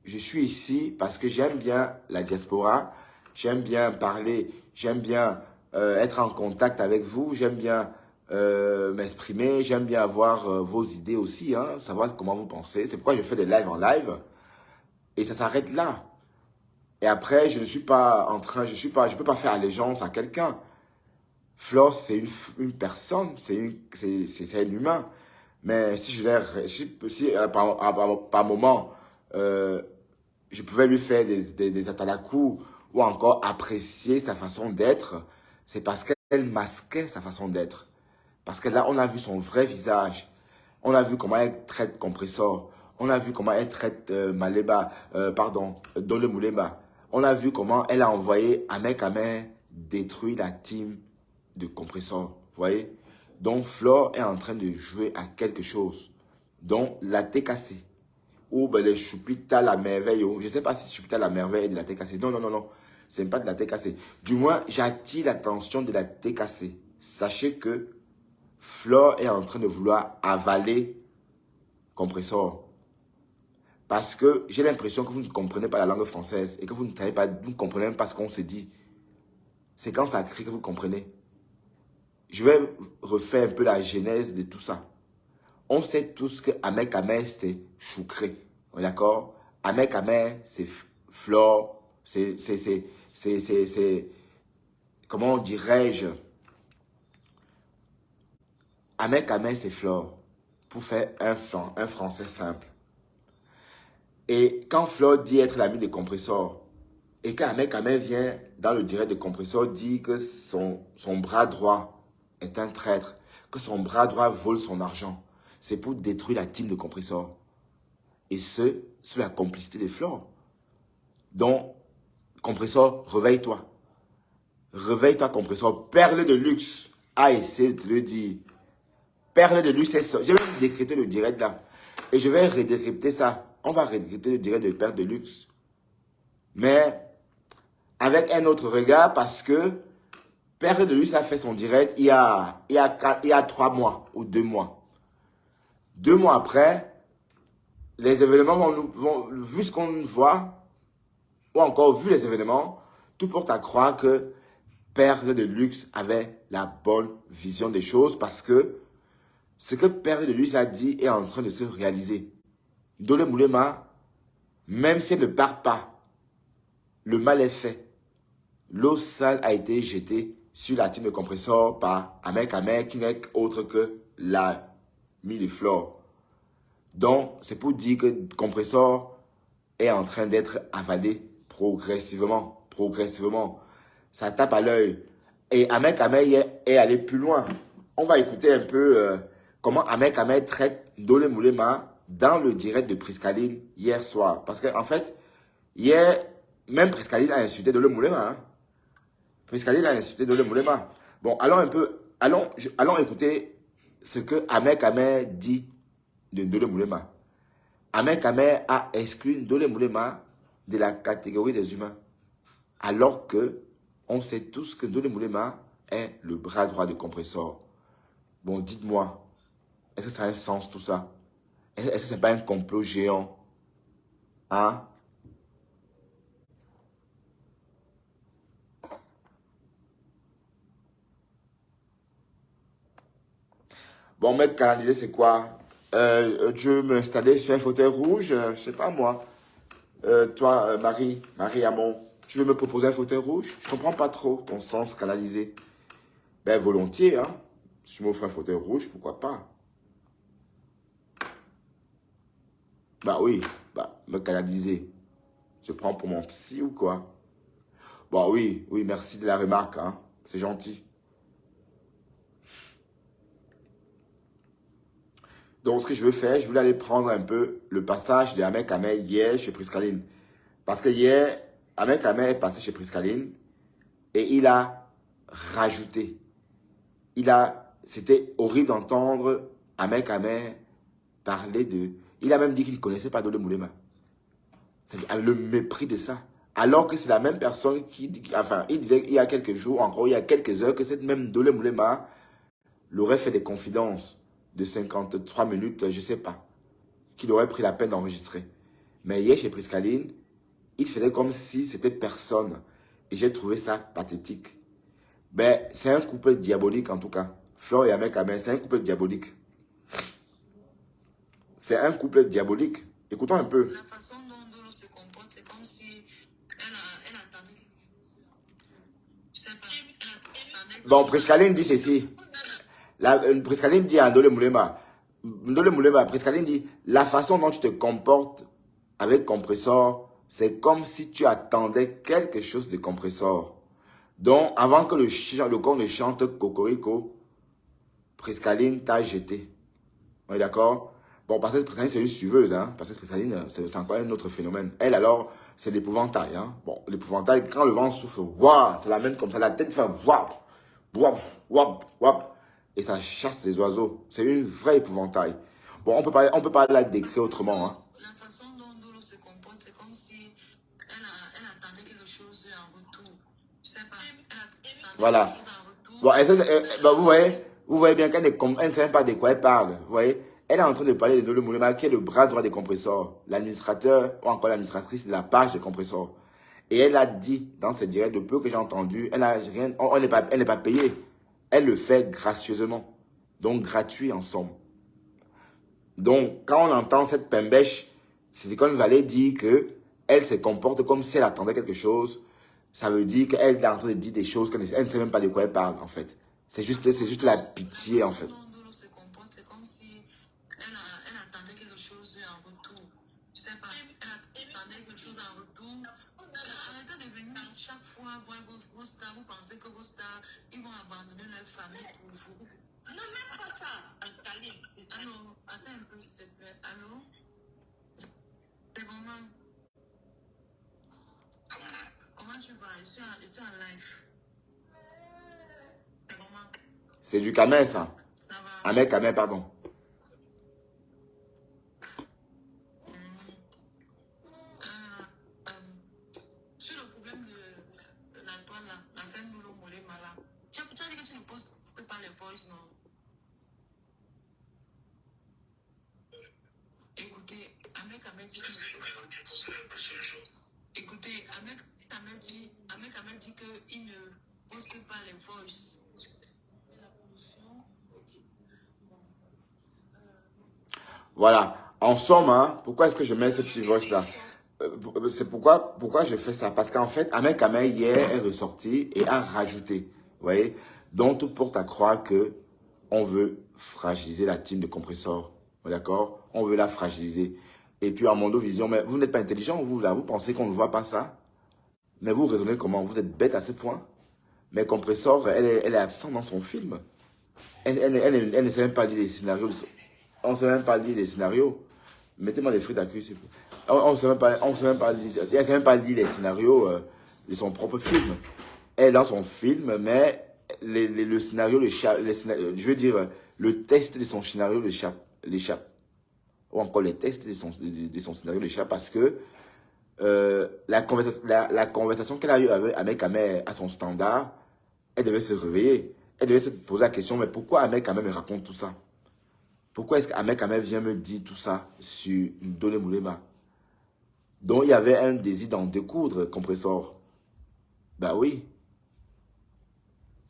Je suis ici parce que j'aime bien la diaspora, j'aime bien parler, j'aime bien être en contact avec vous, j'aime bien m'exprimer, j'aime bien avoir vos idées aussi, hein, savoir comment vous pensez. C'est pourquoi je fais des lives en live et ça s'arrête là. Et après, je ne suis pas en train, je peux pas faire allégeance à quelqu'un. Flore, c'est une personne, c'est un humain. Mais si je l'ai, si par moment, je pouvais lui faire des atalakou ou encore apprécier sa façon d'être, c'est parce qu'elle masquait sa façon d'être. Parce que là, on a vu son vrai visage. On a vu comment elle traite Compressor. On a vu comment elle traite Dole Moulemba. On a vu comment elle a envoyé Amek Amer détruire la team de Compressor. Vous voyez? Donc, Flore est en train de jouer à quelque chose. Donc, la TKC. Ou ben, les Choupita la merveille. Je ne sais pas si Choupita la merveille est de la TKC. Non, non, non, non. Ce n'est pas de la TKC. Du moins, j'attire l'attention de la TKC. Sachez que Flore est en train de vouloir avaler Compressor. Parce que j'ai l'impression que vous ne comprenez pas la langue française et que vous ne savez pas, vous ne comprenez pas ce qu'on se dit. C'est quand ça crie que vous comprenez. Je vais refaire un peu la genèse de tout ça. On sait tous que Amek Amer, c'est Choucré. D'accord? Amek Amer, c'est Flore. C'est comment dirais-je? Amek Amer, c'est Flore. Pour faire un français simple. Et quand Flore dit être l'ami de Compressor, et quand Amek Amer vient dans le direct de Compressor, dit que son bras droit est un traître, que son bras droit vole son argent, c'est pour détruire la team de Compressor. Et ce, sous la complicité de Flore. Donc, Compressor, réveille-toi. Réveille-toi, Compressor. Perle de luxe. Ah, essayé de te le dire. Perle de luxe, j'ai même décrété le direct là. Et je vais redécrypter ça. On va redécrypter le direct de Perle de luxe. Mais avec un autre regard parce que Perle de luxe a fait son direct il y a 3 mois ou 2 mois. 2 mois après, les événements vu ce qu'on voit, ou encore vu les événements, tout porte à croire que Perle de luxe avait la bonne vision des choses parce que ce que Perle de luxe a dit est en train de se réaliser. Dole Moulema Même si elle ne part pas, le mal est fait. L'eau sale a été jetée sur la team de compresseur par Ahmed Ahmed qui n'est autre que l'ami de Flore. Donc, c'est pour dire que le compresseur est en train d'être avalé progressivement. Progressivement. Ça tape à l'œil. Et Ahmed Ahmed est allé plus loin. On va écouter un peu comment Ahmed Ahmed traite Ndolé Moulema dans le direct de Priscaline hier soir. Parce qu'en fait, hier, même Priscaline a insulté Ndolé Moulema. Hein. Priscaline a insulté Ndolé Moulema. Bon, allons écouter ce que Ahmed Ahmed dit de Ndolé Moulema. Ahmed Ahmed a exclu Ndolé Moulema de la catégorie des humains. Alors que on sait tous que Ndolé Moulema est le bras droit du compresseur. Bon, dites-moi, est-ce que ça a un sens tout ça? Est-ce que ce n'est pas un complot géant? Hein? Bon, mec, canaliser, c'est quoi? Tu veux m'installer sur un fauteuil rouge? Je sais pas, moi. Toi, Marie Hamon, tu veux me proposer un fauteuil rouge? Je comprends pas trop ton sens canalisé. Ben, volontiers, hein. Si tu m'offres un fauteuil rouge, pourquoi pas? Bah oui, bah, me canaliser. Je prends pour mon psy ou quoi? Bon, oui, merci de la remarque, hein. C'est gentil. Donc, ce que je veux faire, je voulais aller prendre un peu le passage de Ahmed Ahmed hier chez Priscaline. Parce que hier, Ahmed Ahmed est passé chez Priscaline et il a rajouté. C'était horrible d'entendre Ahmed Ahmed parler de... Il a même dit qu'il ne connaissait pas Ndolé Moulema. C'est le mépris de ça. Alors que c'est la même personne enfin, il disait il y a quelques jours, encore il y a quelques heures, que cette même Ndolé Moulema l'aurait fait des confidences de 53 minutes, je ne sais pas, qu'il aurait pris la peine d'enregistrer. Mais hier, chez Priscaline, il faisait comme si c'était personne. Et j'ai trouvé ça pathétique. Ben, c'est un couple diabolique en tout cas. Flore et Ahmed Ahmed, c'est un couple diabolique. C'est un couple diabolique. Écoutons un peu. La façon dont Ndolo se comporte, c'est comme si elle attendait quelque chose. Je sais pas. Elle attendait Bon, Priscaline dit ceci. Priscaline dit à Ndolé Moulema, Priscaline dit, la façon dont tu te comportes avec compresseur, c'est comme si tu attendais quelque chose de compresseur. Donc, avant que le corps ne chante Cocorico, Priscaline t'a jeté. On est d'accord? Bon, parce que Priscaline, c'est une suiveuse, hein. Parce que Priscaline, c'est encore un autre phénomène. Elle, alors, c'est l'épouvantail, hein. Bon, l'épouvantail, quand le vent souffle, waouh, ça l'amène comme ça, la tête fait waouh, waouh, waouh, waouh. Et ça chasse les oiseaux. C'est une vraie épouvantail. Bon, on peut pas la décrire autrement, hein. La façon dont Ndolo se comporte, c'est comme si elle attendait quelque chose en retour. Je sais pas. Elle attendait Voilà. quelque chose en retour. Bon, bah, vous voyez bien qu'elle ne sait pas de quoi elle parle. Vous voyez? Elle est en train de parler de Ndolé Moulema, qui est le bras droit des compresseurs, l'administrateur ou encore l'administratrice de la page des compresseurs. Et elle a dit dans ses directs, de peu que j'ai entendu, elle n'est pas payée. Elle le fait gracieusement. Donc gratuit en somme. Donc quand on entend cette pembèche, Silicon Valley dit que elle se comporte comme si elle attendait quelque chose. Ça veut dire qu'elle est en train de dire des choses qu'elle ne sait même pas de quoi elle parle en fait. C'est juste la pitié en fait. La façon dont Ndolo se comporte, c'est comme si elle attendait quelque chose en retour. Je sais pas. Elle attendait quelque chose en retour. Arrêtez de venir chaque fois voir vos stars. Vous pensez que vos stars, ils vont abandonner leur famille pour vous. Non, même pas ça. Allô, attends un peu, s'il te plaît. Allô? C'est comment? Comment tu vas? Je suis en live. C'est comment? C'est du camé ça. Ça va? Ahmed Kamé, pardon. Sur le problème de la toile là, la fin de l'eau moulée malade. Tu as dit que tu ne postes pas les voices, non? Écoutez, Ahmed Ahmed dit écoutez, Ahmed Ahmed dit qu'il ne poste pas les voices. La pollution, ok. Voilà. En somme, hein, pourquoi est-ce que je mets ce petit voice là? c'est pourquoi je fais ça. Parce qu'en fait, Ahmed Kamel hier est ressorti et a rajouté. Vous voyez? Donc, tout porte à croire que on veut fragiliser la team de Compressor. D'accord? On veut la fragiliser. Et puis, à Mondo Vision, mais vous n'êtes pas intelligent, vous, là. Vous pensez qu'on ne voit pas ça? Mais vous raisonnez comment? Vous êtes bête à ce point? Mais Compressor, elle est absente dans son film. Elle ne sait même pas lire les scénarios. On ne sait même pas lire les scénarios. Mettez-moi les frites à cuire, s'il vous plaît. On ne sait même pas, elle sait même pas lire les scénarios de son propre film. Elle est dans son film, mais le scénario, je veux dire, le texte de son scénario l'échappe. Ou encore les textes de son scénario l'échappent parce que la conversation qu'elle a eue avec Ahmed à son standard, elle devait se réveiller. Elle devait se poser la question, mais pourquoi Ahmed Kamel me raconte tout ça? Pourquoi est-ce qu'Ahmed Kamel vient me dire tout ça sur Ndolé Moulema? Donc il y avait un désir d'en découdre, Compressor. Ben oui.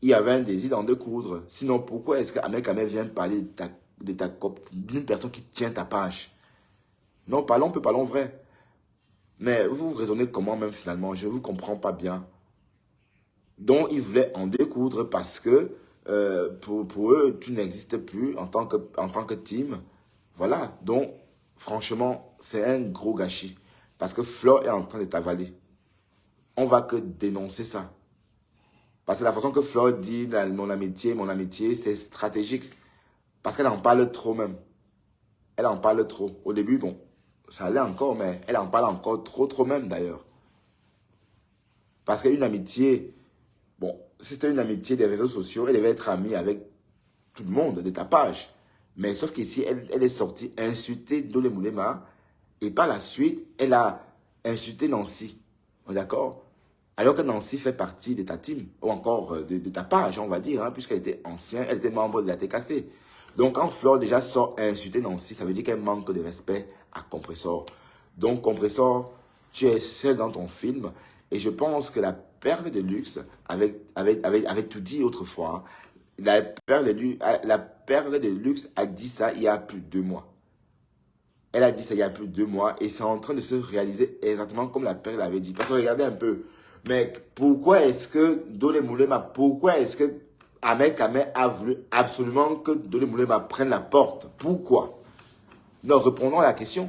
Il y avait un désir d'en découdre. Sinon, pourquoi est-ce qu'Ahmed Kamel vient parler d'une personne qui tient ta page? Non, parlons vrai. Mais vous raisonnez comment même finalement? Je ne vous comprends pas bien. Donc, ils voulaient en découdre parce que pour eux, tu n'existes plus en tant que team. Voilà. Donc, franchement, c'est un gros gâchis. Parce que Flore est en train de t'avaler. On va que dénoncer ça. Parce que la façon que Flore dit mon amitié, c'est stratégique. Parce qu'elle en parle trop même. Elle en parle trop. Au début, bon, ça allait encore, mais elle en parle encore trop même d'ailleurs. Parce qu'une amitié, bon, si c'était une amitié des réseaux sociaux, elle devait être amie avec tout le monde de ta page. Mais sauf qu'ici, elle est sortie insulter Ndolé Moulema. Et par la suite, elle a insulté Nancy. D'accord? Alors que Nancy fait partie de ta team, ou encore de ta page, on va dire, hein, puisqu'elle était ancienne, elle était membre de la TKC. Donc, quand Flore déjà sort insulter Nancy, ça veut dire qu'elle manque de respect à Compressor. Donc, Compressor, tu es seul dans ton film. Et je pense que la perle de luxe avait tout dit autrefois. Hein. La perle de luxe a dit ça il y a plus de 2 mois. Elle a dit ça il y a plus de 2 mois et c'est en train de se réaliser exactement comme la perle avait dit. Parce que regardez un peu. Mais pourquoi est-ce que Ndolé Moulema, pourquoi est-ce que Ahmed Kamel a voulu absolument que Ndolé Moulema prenne la porte? Pourquoi? Non, répondons à la question.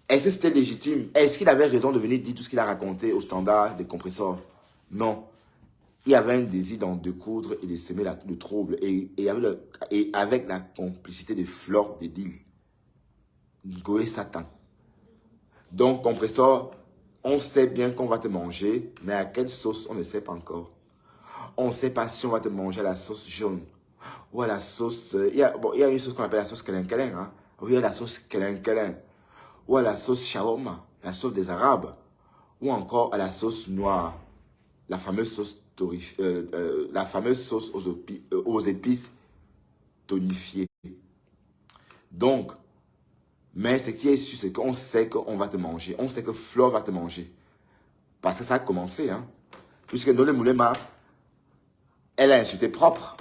Est-ce que c'était légitime? Est-ce qu'il avait raison de venir dire tout ce qu'il a raconté au standard des compresseurs? Non. Il y avait un désir d'en découdre et de s'aimer le trouble. Et avec la complicité de Flore de Lille. Goé Satan. Donc, compresseur, on sait bien qu'on va te manger, mais à quelle sauce, on ne sait pas encore. On ne sait pas si on va te manger à la sauce jaune ou à la sauce... il y a une sauce qu'on appelle la sauce Kelen-Kelen. Hein? Oui, il y a la sauce Kelen-Kelen. Ou à la sauce shawarma, la sauce des Arabes. Ou encore à la sauce noire, la fameuse sauce, aux épices tonifiées. Donc, mais ce qui est sûr, c'est qu'on sait qu'on va te manger. On sait que Flore va te manger. Parce que ça a commencé. Hein? Puisque Ndolé Moulema, elle a insulté propre.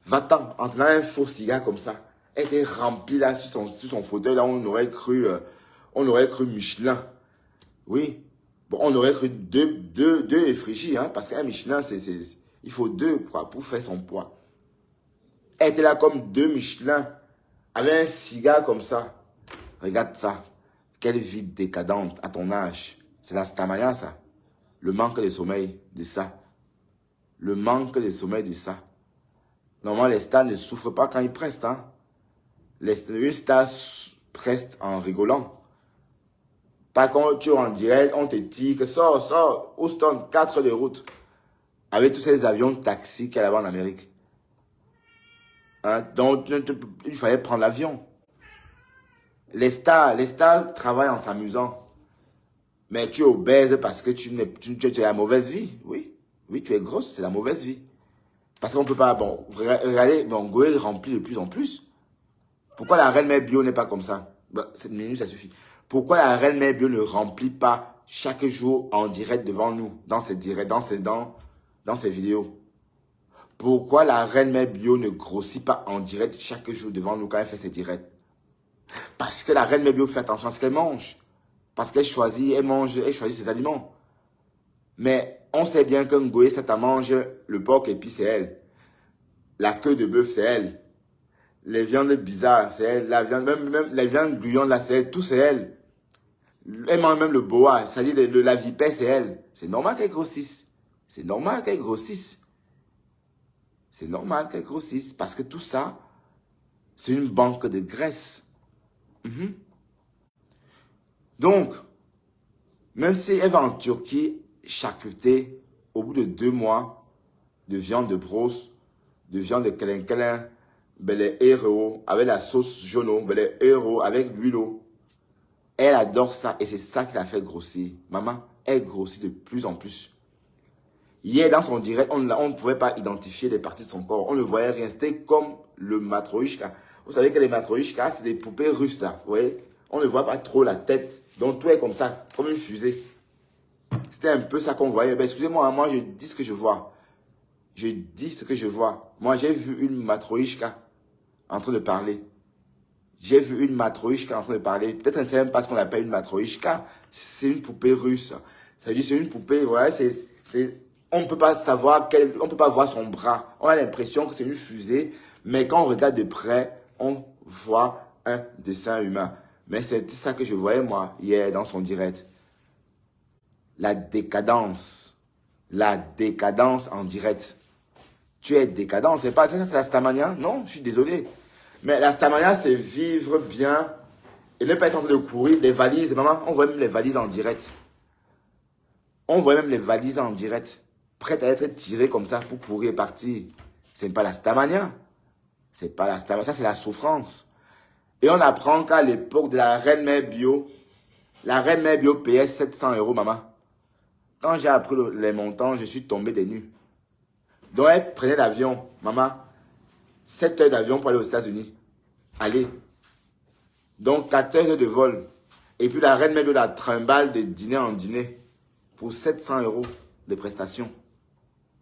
Va-t'en, en tenant un faux cigare comme ça. Elle était remplie là sur son fauteuil. Là, on aurait cru Michelin. Oui. Bon, on aurait cru deux effigies. Hein? Parce qu'un Michelin, il faut 2 pour faire son poids. Elle était là comme 2 Michelin. Avec un cigare comme ça. Regarde ça. Quelle vie décadente à ton âge. C'est la stamania, ça. Le manque de sommeil de ça. Le manque de sommeil de ça. Normalement, les stars ne souffrent pas quand ils prestent. Hein? Une star preste en rigolant. Par contre, tu es en direct, on te dit que sors, Houston, 4 heures de route. Avec tous ces avions taxis qu'il y a là-bas en Amérique. Hein? Donc, il fallait prendre l'avion. Les stars travaillent en s'amusant. Mais tu es obèse parce que tu as la mauvaise vie. Oui, tu es grosse, c'est la mauvaise vie. Parce qu'on ne peut pas... Bon, regardez, Goé remplit de plus en plus. Pourquoi la Reine Mère Bio n'est pas comme ça? 7 minutes, ça suffit. Pourquoi la Reine Mère Bio ne remplit pas chaque jour en direct devant nous, dans ses vidéos? Pourquoi la Reine Mère Bio ne grossit pas en direct chaque jour devant nous quand elle fait ses directs? Parce que la Reine Mère Bio fait attention à ce qu'elle mange. parce qu'elle choisit, elle choisit ses aliments. Mais on sait bien qu'un goé, ça mange le porc et puis c'est elle. La queue de bœuf, c'est elle. Les viandes bizarres, c'est elle. La viande, même les viandes gluantes, là, c'est elle. Tout, c'est elle. Elle mange même le boa, c'est-à-dire la vipère, c'est elle. C'est normal qu'elle grossisse. C'est normal qu'elle grossisse. C'est normal qu'elle grossisse. Parce que tout ça, c'est une banque de graisse. Donc, même si elle va en Turquie charcuter au bout de 2 mois de viande de brosse, de viande de kelin, les héros avec la sauce jaune, les héros avec l'huile. Elle adore ça et c'est ça qui la fait grossir. Maman, elle grossit de plus en plus. Hier, dans son direct, on ne pouvait pas identifier les parties de son corps. On ne voyait rien. C'était comme le matroïchka. Vous savez que les matroïchka, c'est des poupées russes là. Vous voyez? On ne voit pas trop la tête. Donc tout est comme ça, comme une fusée. C'était un peu ça qu'on voyait. Ben, excusez-moi, moi je dis ce que je vois. Je dis ce que je vois. Moi j'ai vu une matroïchka en train de parler. J'ai vu une matroïchka en train de parler. Peut-être que c'est même pas ce qu'on appelle une matroïchka. C'est une poupée russe. Ça veut dire c'est une poupée, voilà, on ne peut pas savoir, on ne peut pas voir son bras. On a l'impression que c'est une fusée, mais quand on regarde de près, on voit un dessin humain. Mais c'est ça que je voyais moi hier dans son direct. La décadence en direct. Tu es décadent, c'est pas ça, c'est la stamania? Non, je suis désolé. Mais la stamania, c'est vivre bien et ne pas être en train de courir. Les valises, maman, on voit même les valises en direct. On voit même les valises en direct, prêtes à être tirées comme ça pour courir et partir. C'est pas la stamania. C'est pas la stamania, ça c'est la souffrance. Et on apprend qu'à l'époque de la Reine Mère Bio, la Reine Mère Bio payait 700 €, maman. Quand j'ai appris les montants, je suis tombé des nues. Donc elle prenait l'avion, maman, 7 heures d'avion pour aller aux États-Unis. Allez. Donc 14 heures de vol. Et puis la Reine Mère Bio la trimballe de dîner en dîner pour 700 € de prestations.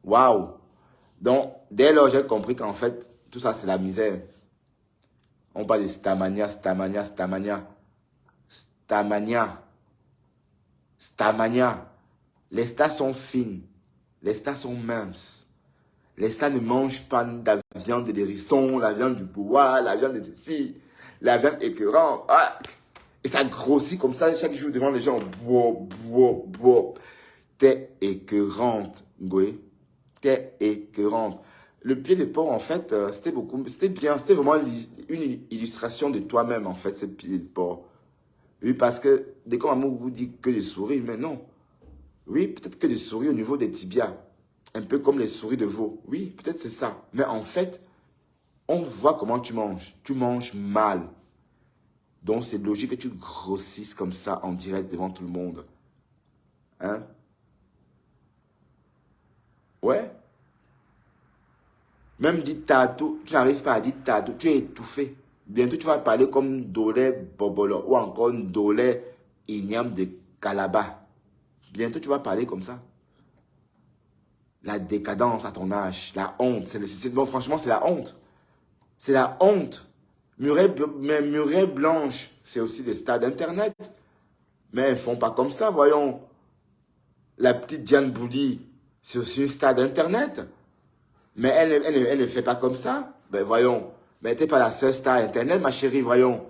Waouh! Donc, dès lors, j'ai compris qu'en fait, tout ça, c'est la misère. On parle de stamania. Les stars sont fines. Les stars sont minces. Les stars ne mangent pas de la viande de hérisson, la viande du bois, la viande de ceci, la viande écœurante. Ah! Et ça grossit comme ça chaque jour devant les gens. T'es écœurante, Ngoé. T'es écœurante. Le pied de porc, en fait, c'était bien. C'était vraiment une illustration de toi-même, en fait, ce pied de porc. Oui, parce que, dès qu'on vous dit que des souris, mais non. Oui, peut-être que des souris au niveau des tibias. Un peu comme les souris de veau. Oui, peut-être c'est ça. Mais en fait, on voit comment tu manges. Tu manges mal. Donc, c'est logique que tu grossisses comme ça en direct devant tout le monde. Hein? Ouais. Même dit tatou, tu n'arrives pas à dire tatou, tu es étouffé. Bientôt, tu vas parler comme Dolé Bobolo ou encore Dolé Ignam de Calaba. Bientôt, tu vas parler comme ça. La décadence à ton âge, la honte. Bon, franchement, c'est la honte. C'est la honte. Murée Blanche, c'est aussi des stars d'Internet. Mais elles ne font pas comme ça, voyons. La petite Diane Bouli, c'est aussi une star d'Internet. Mais elle ne fait pas comme ça. Ben voyons. Mais t'es pas la seule star Internet, ma chérie, voyons.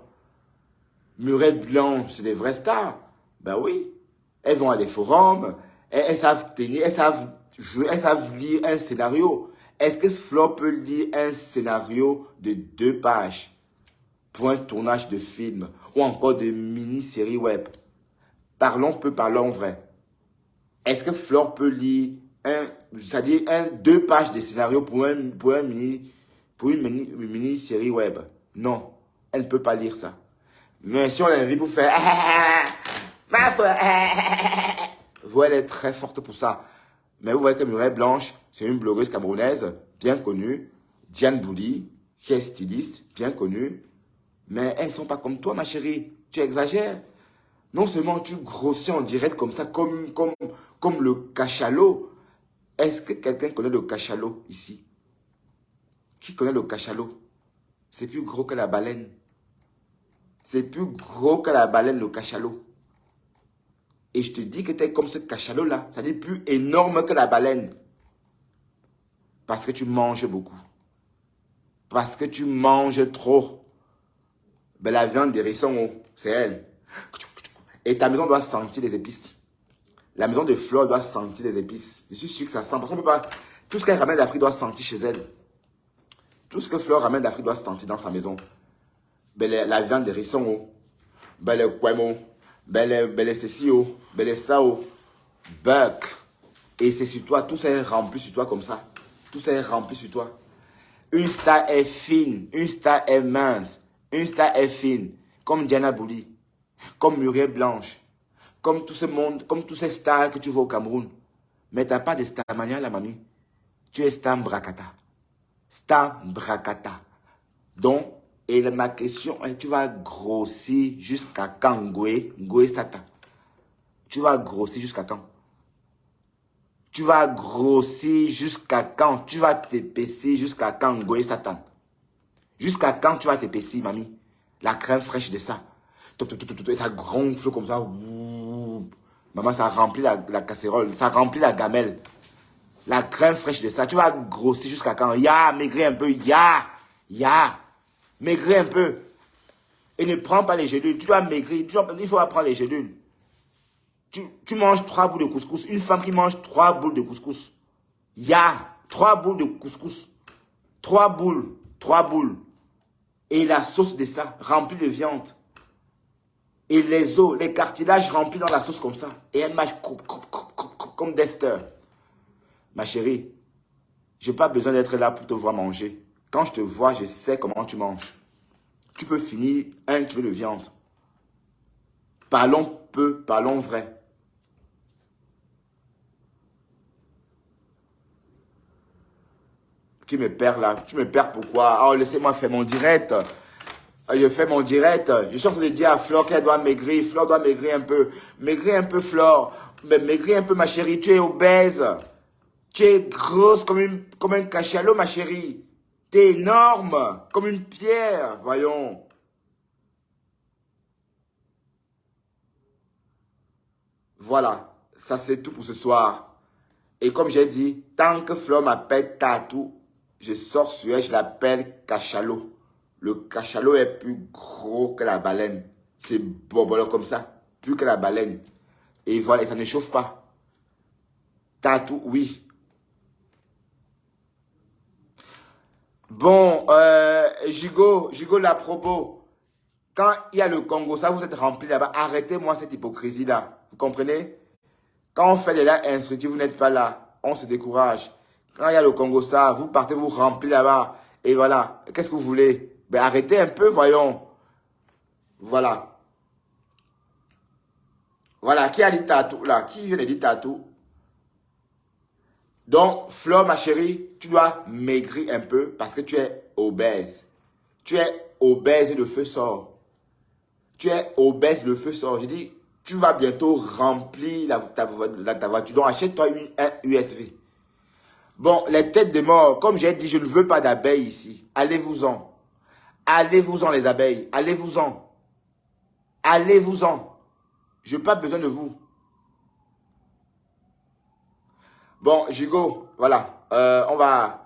Murette Blanche, c'est des vraies stars. Ben oui. Elles vont à des forums. Elles savent tenir, elles savent jouer, elles savent lire un scénario. Est-ce que Flore peut lire un scénario de 2 pages pour un tournage de film ou encore de mini-série web? Parlons vrai. Est-ce que Flore peut lire c'est-à-dire 2 pages de scénario pour une mini-série web? Non, elle ne peut pas lire ça. Mais si on l'invite pour faire ma foi, vous voyez, elle est très forte pour ça. Mais vous voyez que Murée Blanche, c'est une blogueuse camerounaise bien connue, Diane Bouli, qui est styliste, bien connue. Mais elles ne sont pas comme toi, ma chérie. Tu exagères. Non seulement tu grossis en direct comme ça, comme le cachalot. Est-ce que quelqu'un connaît le cachalot ici? Qui connaît le cachalot? C'est plus gros que la baleine. C'est plus gros que la baleine, le cachalot. Et je te dis que tu es comme ce cachalot-là. Ça n'est plus énorme que la baleine. Parce que tu manges beaucoup. Parce que tu manges trop. Ben, la viande d'hérisson, c'est elle. Et ta maison doit sentir les épices. La maison de Flore doit sentir les épices. Je suis sûr que ça sent. Parce qu'on peut pas... Tout ce qu'elle ramène d'Afrique doit sentir chez elle. Tout ce que Flore ramène d'Afrique doit sentir dans sa maison. Ben, la viande d'hérisson, ben, le poimon, ben, les ceci, ben, les ça, buck. Et c'est sur toi. Tout ça est rempli sur toi comme ça. Tout ça est rempli sur toi. Une star est fine. Une star est mince. Une star est fine. Comme Diana Bouli. Comme Muriel Blanche. Comme tout ce monde. Comme tous ces stars que tu vois au Cameroun. Mais tu n'as pas de star mania, la mamie. Tu es star Mbrakata. Star Mbrakata. Donc, et ma question est, tu vas grossir jusqu'à quand, Ngoé Sata? Tu vas grossir jusqu'à quand? Tu vas grossir jusqu'à quand? Tu vas t'épaissir jusqu'à quand, Ngoé Satan? Jusqu'à quand tu vas t'épaissir, mamie? La crème fraîche de ça. Et ça gonfle comme ça. Maman, ça remplit la casserole. Ça remplit la gamelle. La crème fraîche de ça. Tu vas grossir jusqu'à quand? Ya, maigrir un peu. Ya. Maigrir un peu. Et ne prends pas les gélules. Tu dois maigrir. Il faut prendre les gélules. Tu manges 3 boules de couscous. Une femme qui mange 3 boules de couscous. 3 boules de couscous. 3 boules. 3 boules. Et la sauce de ça, remplie de viande. Et les os, les cartilages remplis dans la sauce comme ça. Et elle mâche comme Dexter. Ma chérie, je n'ai pas besoin d'être là pour te voir manger. Quand je te vois, je sais comment tu manges. Tu peux finir 1 kilo de viande. Parlons peu, parlons vrai. Qui me perd là? Tu me perds pourquoi? Oh, laissez-moi faire mon direct. Je fais mon direct. Je suis en train de dire à Flore qu'elle doit maigrir. Flore doit maigrir un peu. Maigrir un peu, Flore. Mais maigrir un peu, ma chérie. Tu es obèse. Tu es grosse comme un cachalot, ma chérie. Tu es énorme. Comme une pierre. Voyons. Voilà. Ça, c'est tout pour ce soir. Et comme j'ai dit, tant que Flore m'appelle Tatou, je sors sur elle, je l'appelle cachalot. Le cachalot est plus gros que la baleine. C'est bon comme ça. Plus que la baleine. Et voilà, ça ne chauffe pas. Tatou, oui. Bon, Gigo la probo. Quand il y a le Congo, ça vous êtes rempli là-bas. Arrêtez-moi cette hypocrisie-là. Vous comprenez? Quand on fait les lives instructifs, vous n'êtes pas là. On se décourage. Quand il y a le Congo, ça, vous partez, vous remplis là-bas. Et voilà. Qu'est-ce que vous voulez? Ben arrêtez un peu, voyons. Voilà. Voilà. Qui a dit tatou là? Qui vient de dire tatou? Donc, Flore, ma chérie, tu dois maigrir un peu parce que tu es obèse. Tu es obèse et le feu sort. Tu es obèse, le feu sort. Je dis, tu vas bientôt remplir ta voiture. Donc, achète-toi un USV. Bon, les têtes de mort, comme j'ai dit, je ne veux pas d'abeilles ici. Allez-vous-en. Allez-vous-en les abeilles. Allez-vous-en. Allez-vous-en. Je n'ai pas besoin de vous. Bon, Gigo, voilà. On va...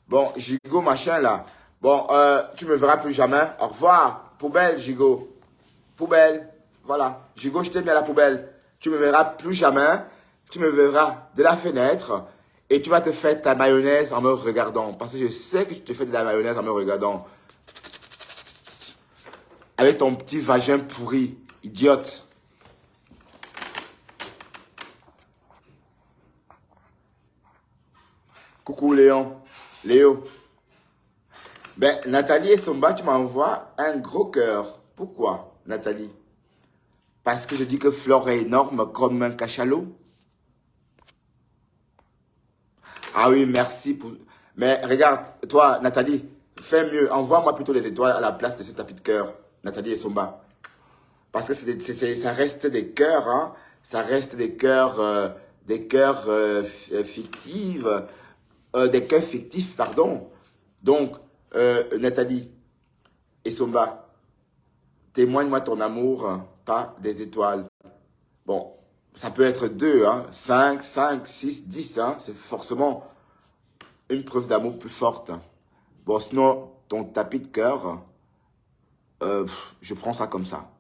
Bon, Gigo, machin là. Bon, tu me verras plus jamais. Au revoir. Poubelle, Gigo. Poubelle. Voilà. Gigo, je t'ai mis à la poubelle. Tu me verras plus jamais. Tu me verras de la fenêtre. Et tu vas te faire ta mayonnaise en me regardant. Parce que je sais que tu te fais de la mayonnaise en me regardant. Avec ton petit vagin pourri. Idiote. Coucou Léon. Léo. Ben, Nathalie et Somba, tu m'envoies un gros cœur. Pourquoi, Nathalie? Parce que je dis que Flore est énorme comme un cachalot. Ah oui, merci pour... Mais regarde, toi, Nathalie, fais mieux. Envoie-moi plutôt les étoiles à la place de ce tapis de cœur. Nathalie et Somba. Parce que ça reste des cœurs, hein. Ça reste des cœurs fictifs, des cœurs fictifs, pardon. Donc, Nathalie et Somba, témoigne-moi ton amour, hein, pas des étoiles. Bon, ça peut être 2, hein, 5, 6, 10, hein, c'est forcément une preuve d'amour plus forte. Bon, sinon, ton tapis de cœur, je prends ça comme ça.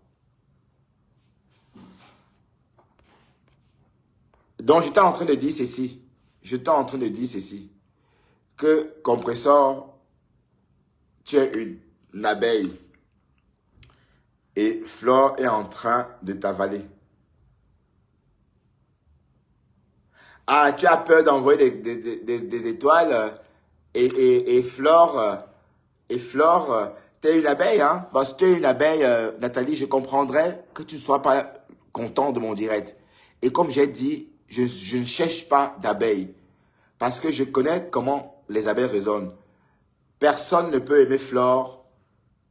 Donc, j'étais en train de dire ceci. Que, compresseur, tu es une abeille. Et Flore est en train de t'avaler. Ah, tu as peur d'envoyer des étoiles et Flore, t'es une abeille, hein? Parce que tu es une abeille, Nathalie, je comprendrais que tu ne sois pas content de mon direct. Et comme j'ai dit, je ne cherche pas d'abeilles. Parce que je connais comment les abeilles raisonnent. Personne ne peut aimer Flore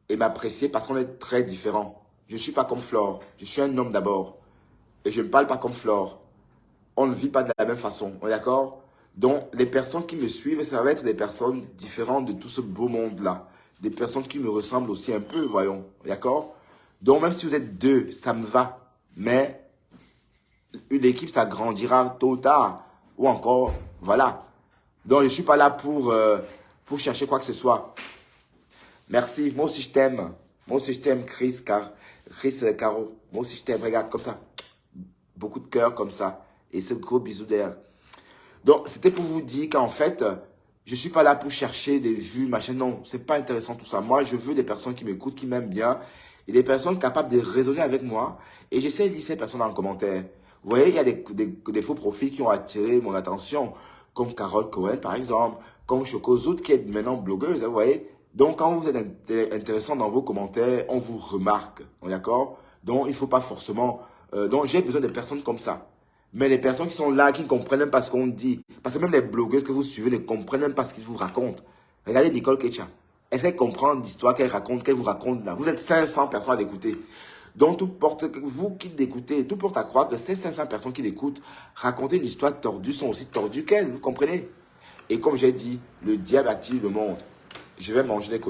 et m'apprécier parce qu'on est très différents. Je ne suis pas comme Flore. Je suis un homme d'abord. Et je ne parle pas comme Flore. On ne vit pas de la même façon. On est d'accord? Donc, les personnes qui me suivent, ça va être des personnes différentes de tout ce beau monde-là. Des personnes qui me ressemblent aussi un peu, voyons. D'accord? Donc, même si vous êtes 2, ça me va. Mais, une équipe, ça grandira tôt ou tard. Ou encore, voilà. Donc, je ne suis pas là pour chercher quoi que ce soit. Merci. Moi aussi, je t'aime. Moi aussi, je t'aime, Chris Caro. Moi aussi, je t'aime. Regarde, comme ça. Beaucoup de cœur comme ça. Et ce gros bisou d'air. Donc, c'était pour vous dire qu'en fait, je ne suis pas là pour chercher des vues, machin. Non, c'est pas intéressant tout ça. Moi, je veux des personnes qui m'écoutent, qui m'aiment bien. Et des personnes capables de raisonner avec moi. Et j'essaie de lire ces personnes en commentaire. Vous voyez, il y a des faux profils qui ont attiré mon attention. Comme Carole Cohen, par exemple. Comme Choco Zout, qui est maintenant blogueuse. Vous voyez. Donc, quand vous êtes intéressant dans vos commentaires, on vous remarque. D'accord? Donc, il ne faut pas forcément... donc, j'ai besoin de personnes comme ça. Mais les personnes qui sont là, qui ne comprennent même pas ce qu'on dit, parce que même les blogueuses que vous suivez ne comprennent même pas ce qu'ils vous racontent. Regardez Nicole Ketcha. Est-ce qu'elle comprend l'histoire qu'elle vous raconte là? Vous êtes 500 personnes à l'écouter. Donc, tout porte, vous qui l'écoutez, tout porte à croire que ces 500 personnes qui l'écoutent, raconter une histoire tordue, sont aussi tordues qu'elle, vous comprenez? Et comme j'ai dit, le diable attire le monde. Je vais manger des côtés.